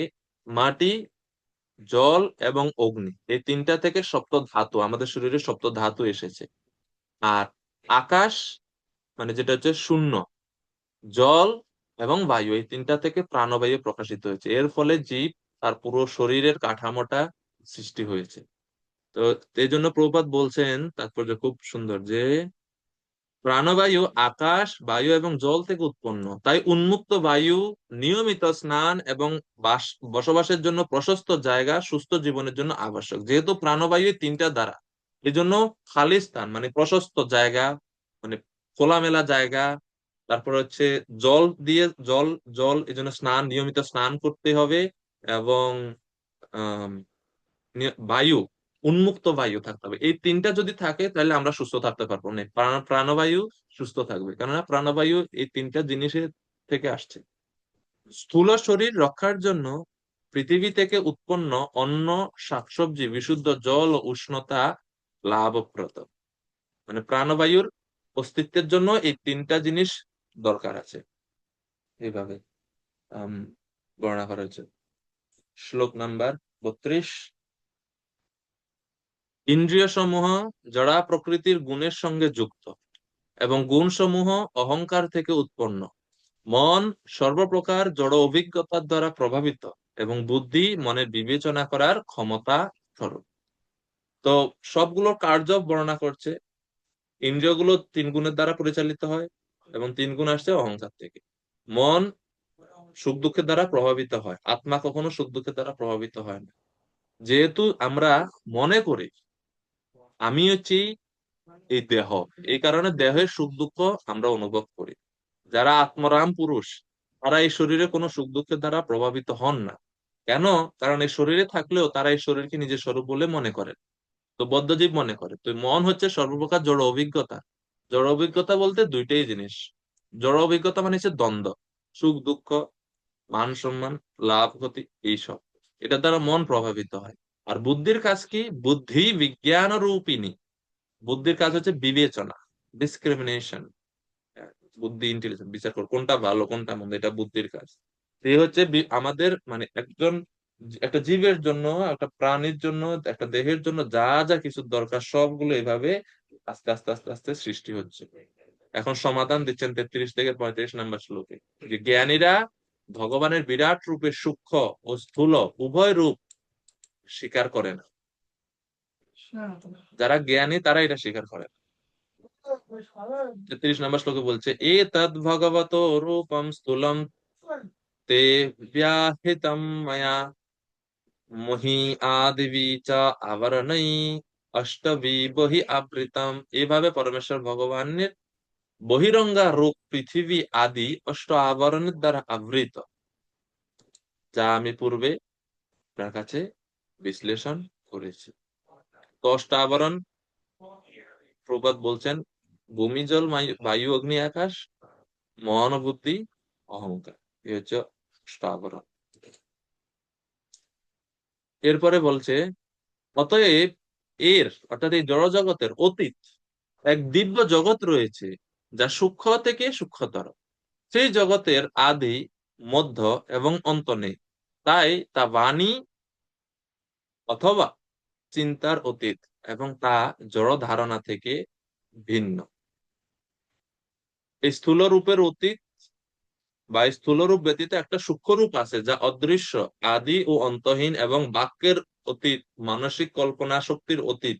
মাটি, জল এবং অগ্নি, এই 3টা থেকে সপ্ত ধাতু, আমাদের শরীরে সপ্ত ধাতু এসেছে। আর আকাশ, মানে যেটা হচ্ছে শূন্য, জল এবং বায়ু, এই 3টা থেকে প্রাণবায়ু প্রকাশিত হয়েছে। এর ফলে জীব, তার পুরো শরীরের কাঠামোটা সৃষ্টি হয়েছে। তো এই জন্য প্রভুপাদ বলছেন তাৎপর্য খুব সুন্দর, যে প্রাণবায়ু আকাশ, বায়ু এবং জল থেকে উৎপন্ন। তাই উন্মুক্ত বায়ু, নিয়মিত স্নান এবং বসবাসের জন্য প্রশস্ত জায়গা সুস্থ জীবনের জন্য আবশ্যক। যেহেতু প্রাণবায়ু এই 3টা দ্বারা, এই জন্য খালি স্থান মানে প্রশস্ত জায়গা, মানে খোলামেলা জায়গা। তারপর হচ্ছে জল দিয়ে, জল জল এই জন্য স্নান, নিয়মিত স্নান করতে হবে। এবং আহ বায়ু, উন্মুক্ত বায়ু থাকতে হবে। এই 3টা যদি থাকে তাহলে আমরা সুস্থ থাকতে পারবো না। প্রাণবায়ু সুস্থ থাকবে, কেননা প্রাণবায়ু এই 3টা জিনিসের থেকে আসছে। স্থূল শরীর রক্ষার জন্য পৃথিবী থেকে উৎপন্ন অন্ন, শাকসবজি, বিশুদ্ধ জল ও উষ্ণতা লাভপ্রদ। মানে প্রাণবায়ুর অস্তিত্বের জন্য এই 3টা জিনিস দরকার আছে। এইভাবে আম, বর্ণনা করা হয়েছে। শ্লোক নাম্বার 32। ইন্দ্রিয় সমূহ জড়া প্রকৃতির গুণের সঙ্গে যুক্ত এবং গুণসমূহ অহংকার থেকে উৎপন্ন। মন সর্বপ্রকার জড় অভিজ্ঞতার দ্বারা প্রভাবিত এবং বুদ্ধি মনের বিবেচনা করার ক্ষমতা স্বরূপ। তো সবগুলোর কার্য বর্ণনা করছে। ইন্দ্রিয়গুলো 3 গুণের দ্বারা পরিচালিত হয় এবং 3 গুণ আসছে অহংকার থেকে। মন সুখ দুঃখের দ্বারা প্রভাবিত হয়, আত্মা কখনো সুখ দুঃখের দ্বারা প্রভাবিত হয় না। যেহেতু আমরা মনে করি আমি হচ্ছি এই দেহ। এই কারণে দেহের সুখ দুঃখ আমরা অনুভব করি। যারা আত্মরাম পুরুষ, তারা এই শরীরে কোনো সুখ দুঃখের দ্বারা প্রভাবিত হন না। কেন? কারণ এই শরীরে থাকলেও তারা এই শরীরকে নিজের স্বরূপ বলে মনে করে, তো বদ্ধজীব মনে করে। তো মন হচ্ছে সর্বপ্রকার জড় অভিজ্ঞতা। জড় অভিজ্ঞতা বলতে দুইটাই জিনিস। জড় অভিজ্ঞতা মানে হচ্ছে দ্বন্দ্ব, সুখ দুঃখ, মান সম্মান, লাভ ক্ষতি, এইসব। এটা দ্বারা মন প্রভাবিত হয়। আর বুদ্ধির কাজ কি? বুদ্ধি বিজ্ঞান রূপিণী। বুদ্ধির কাজ হচ্ছে বিবেচনা, ডিসক্রিমিনেশন। বুদ্ধি, ইন্টেলিজেন্স, বিচার কর কোনটা ভালো কোনটা মন্দ, এটা বুদ্ধির কাজ। তো এই হচ্ছে আমাদের মানে একজন একটা জীবের জন্য, একটা প্রাণীর জন্য, একটা দেহের জন্য যা যা কিছু দরকার সবগুলো এভাবে আস্তে আস্তে আস্তে আস্তে সৃষ্টি হচ্ছে। এখন সমাধান দিচ্ছেন 33 থেকে 35 নম্বর শ্লোকে, যে জ্ঞানীরা ভগবানের বিরাট রূপের সূক্ষ্ম ও স্থূল উভয় রূপ স্বীকার করে না। যারা জ্ঞানী তারা এটা স্বীকার করে না। 33 নম্বর শ্লোকে বলছে, এ তদ ভগবত রূপম স্থূলম তে ব্যাহিতম মায়া মহি আদিবি চ আবরণৈ অষ্টবি বহি আবৃতম। এভাবে পরমেশ্বর ভগবানের বহিরঙ্গা রূপ পৃথিবী আদি অষ্ট আবরণের দ্বারা আবৃত, যা আমি পূর্বে আপনার কাছে বিশ্লেষণ করেছি। তো অষ্ট আবরণ প্রবাদ বলছেন, ভূমি জল বায়ু অগ্নি আকাশ, মন বুদ্ধি অহংকার, এই হচ্ছে অষ্ট আবরণ। এরপরে বলছে, অতএব এর অর্থাৎ এই জড় জগতের অতীত এক দিব্য জগৎ রয়েছে, যা সূক্ষ্ম থেকে সূক্ষ্মতর। সেই জগতের আদি, মধ্য এবং অন্ত নেই, তাই তা বাণী অথবা চিন্তার অতীত, এবং তা জড় ধারণা থেকে ভিন্ন। এই স্থূল রূপের অতীত বা স্থূল রূপ ব্যতীত একটা সূক্ষ্ম রূপ আছে, যা অদৃশ্য, আদি ও অন্তহীন, এবং বাক্যের অতীত, মানসিক কল্পনা শক্তির অতীত।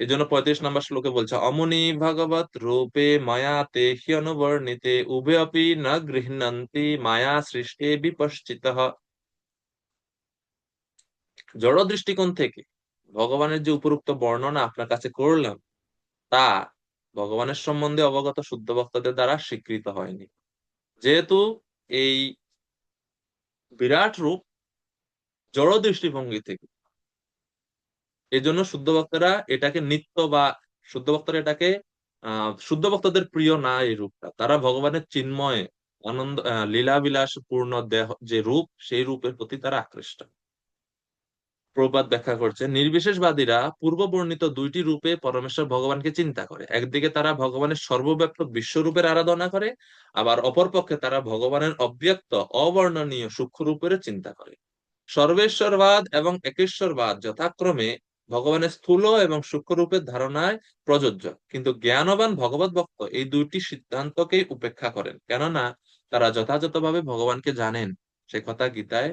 এই জন্য 35 নম্বর শ্লোকে বলছে, অমনি ভগবত রূপে মায়া তে হ্যনুবর্ণিতে উভয়পি ন গৃহণন্তি মায়া সৃষ্টে বিপশ্চিতঃ। জড় দৃষ্টিকোণ থেকে ভগবানের যে উপরোক্ত বর্ণনা আপনার কাছে করলাম, তা ভগবানের সম্বন্ধে অবগত শুদ্ধ ভক্তদের দ্বারা স্বীকৃত হয়নি। যেহেতু এই বিরাট রূপ জড় দৃষ্টিভঙ্গি থেকে, এই জন্য শুদ্ধ ভক্তরা এটাকে নিত্য বা শুদ্ধ ভক্তরা এটাকে শুদ্ধ ভক্তদের প্রিয় না এই রূপটা। তারা ভগবানের চিন্ময় আনন্দ লীলা বিলাস পূর্ণ দেহ যে রূপ, সেই রূপের প্রতি তারা আকৃষ্ট। প্রবাদ ব্যাখ্যা করছে, নির্বিশেষবাদীরা পূর্ব বর্ণিত দুইটি রূপে পরমেশ্বর ভগবানকে চিন্তা করে। একদিকে তারা ভগবানের সর্বব্যাপক বিশ্বরূপের আরাধনা করে, আবার অপরপক্ষে তারা ভগবানের অব্যক্ত অবর্ণনীয় সূক্ষ্ম রূপের চিন্তা করে। সর্বেশ্বরবাদ এবং একেশ্বরবাদ যথাক্রমে ভগবানের স্থূল এবং সূক্ষ্ম রূপের ধারণায় প্রযোজ্য, কিন্তু জ্ঞানবান ভগবত ভক্ত এই দুইটি সিদ্ধান্তকেই উপেক্ষা করেন, কেননা তারা যথাযথভাবে ভগবানকে জানেন। সে কথা গীতায়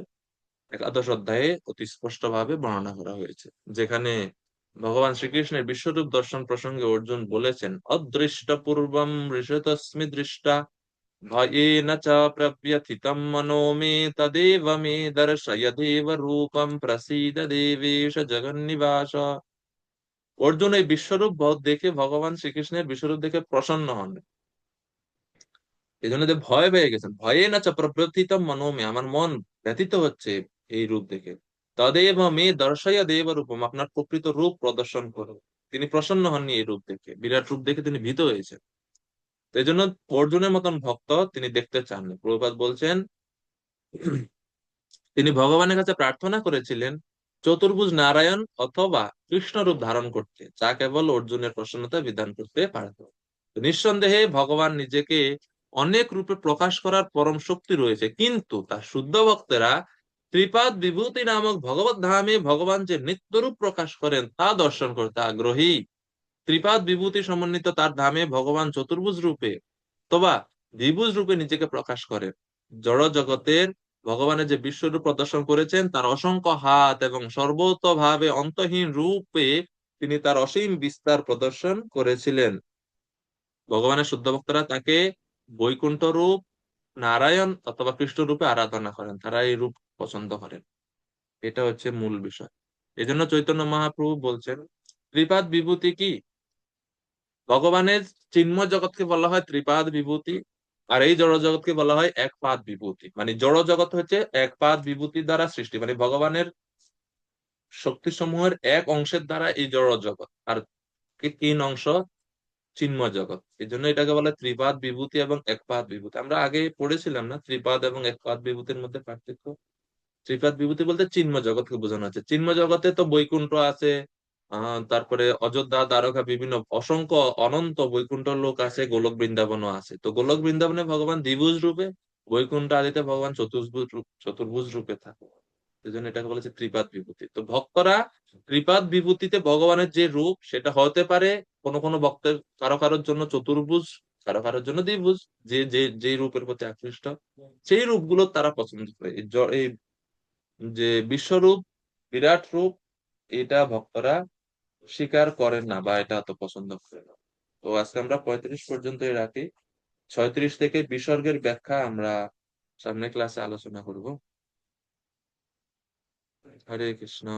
11 অধ্যায়ে অতি স্পষ্ট ভাবে বর্ণনা করা হয়েছে, যেখানে ভগবান শ্রীকৃষ্ণের বিশ্বরূপ দর্শন প্রসঙ্গে অর্জুন বলেছেন, অদৃষ্ট পূর্বম ঋষতস্মি দৃষ্টা ভয়েন চ প্রব্যথিতম মনো মে তদেব মে দর্শয় দেব রূপম প্রসীদ দেবেশ জগন্নিবাস। অর্জুন এই বিশ্বরূপ দেখে, ভগবান শ্রীকৃষ্ণের বিশ্বরূপ দেখে প্রসন্ন হন। এই জন্য ভয় পেয়ে গেছেন। ভয়ে না চ প্রব্যথিতম মনো মে, আমার মন ব্যথিত হচ্ছে এই রূপ দেখে। তদেব মে দর্শয় দেব রূপম, আপনার প্রকৃত রূপ প্রদর্শন করো। তিনি প্রসন্ন হননি এই রূপ দেখে, বিরাট রূপ দেখে তিনি ভীত হয়েছেন। এই জন্য অর্জুনের মতন ভক্ত তিনি দেখতে চান না। প্রভুপাদ বলছেন, তিনি ভগবানের কাছে প্রার্থনা করেছিলেন চতুর্ভুজ নারায়ণ অথবা কৃষ্ণ রূপ ধারণ করতে, যা কেবল অর্জুনের প্রসন্নতা বিধান করতে পারত। নিঃসন্দেহে ভগবান নিজেকে অনেক রূপে প্রকাশ করার পরম শক্তি রয়েছে, কিন্তু তার শুদ্ধ ভক্তেরা ত্রিপাদ বিভূতি নামক ভগবত ধামে ভগবান যে নিত্যরূপ প্রকাশ করেন তা দর্শন করতে আগ্রহী। ত্রিপাদ বিভূতি সমন্বিত তার ধামে ভগবান চতুর্ভুজ রূপে অথবা দ্বিভুজ রূপে নিজেকে প্রকাশ করেন। জড় জগতের ভগবানের যে বিশ্বরূপ প্রদর্শন করেছেন, তার অসংখ্য হাত এবং সর্বতভাবে অন্তহীন রূপে তিনি তার অসীম বিস্তার প্রদর্শন করেছিলেন। ভগবানের শুদ্ধ ভক্তরা তাকে বৈকুণ্ঠ রূপ, নারায়ণ অথবা কৃষ্ণ রূপে আরাধনা করেন, তারা এই রূপ পছন্দ করেন। এটা হচ্ছে মূল বিষয়। এই জন্য চৈতন্য মহাপ্রভু বলছেন, ত্রিপাদ বিভূতি কি? ভগবানের চিন্ময় জগৎকে বলা হয় ত্রিপাদ বিভূতি, আর এই জড় জগৎকে বলা হয় একপাদ বিভূতি। মানে জড় জগৎ হচ্ছে একপাদ বিভূতি দ্বারা সৃষ্টি, মানে ভগবানের শক্তি সমূহের এক অংশের দ্বারা এই জড় জগৎ, আর তিন অংশ চিন্ময় জগৎ। এই জন্য এটাকে বলে ত্রিপাদ বিভূতি এবং একপাদ বিভূতি। আমরা আগে পড়েছিলাম না ত্রিপাদ এবং একপাদ বিভূতির মধ্যে পার্থক্য? ত্রিপাদ বিভূতি বলতে চিন্ময় জগৎকে বোঝানো হচ্ছে। চিন্ময় জগতে তো বৈকুণ্ঠ আছে, তারপরে অযোধ্যা, দ্বারকা, বিভিন্ন অসংখ্য অনন্ত বৈকুণ্ঠ লোক আছে, গোলক বৃন্দাবনও আছে। তো গোলক বৃন্দাবনে ভগবান দ্বিভুজ রূপে, বৈকুণ্ঠ আদিতে ভগবান চতুর্ভুজ রূপে থাকে। এই জন্য এটাকে বলেছে ত্রিপাদ বিভূতি। তো ভক্তরা ত্রিপাদ বিভূতিতে ভগবানের যে রূপ সেটা হতে পারে কোনো কোনো ভক্তের, কারো কারোর জন্য চতুর্ভুজ, কারো কারোর জন্য দ্বিভুজ, যে যে যে রূপের প্রতি আকৃষ্ট সেই রূপগুলো তারা পছন্দ করে। এই যে বিশ্বরূপ, বিরাট রূপ, এটা ভক্তরা স্বীকার করেন না বা এটা অত পছন্দ করে না। তো আজকে আমরা 35 পর্যন্তই রাখি। 36 থেকে বিসর্গের ব্যাখ্যা আমরা সামনে ক্লাসে আলোচনা করব। হরে কৃষ্ণ।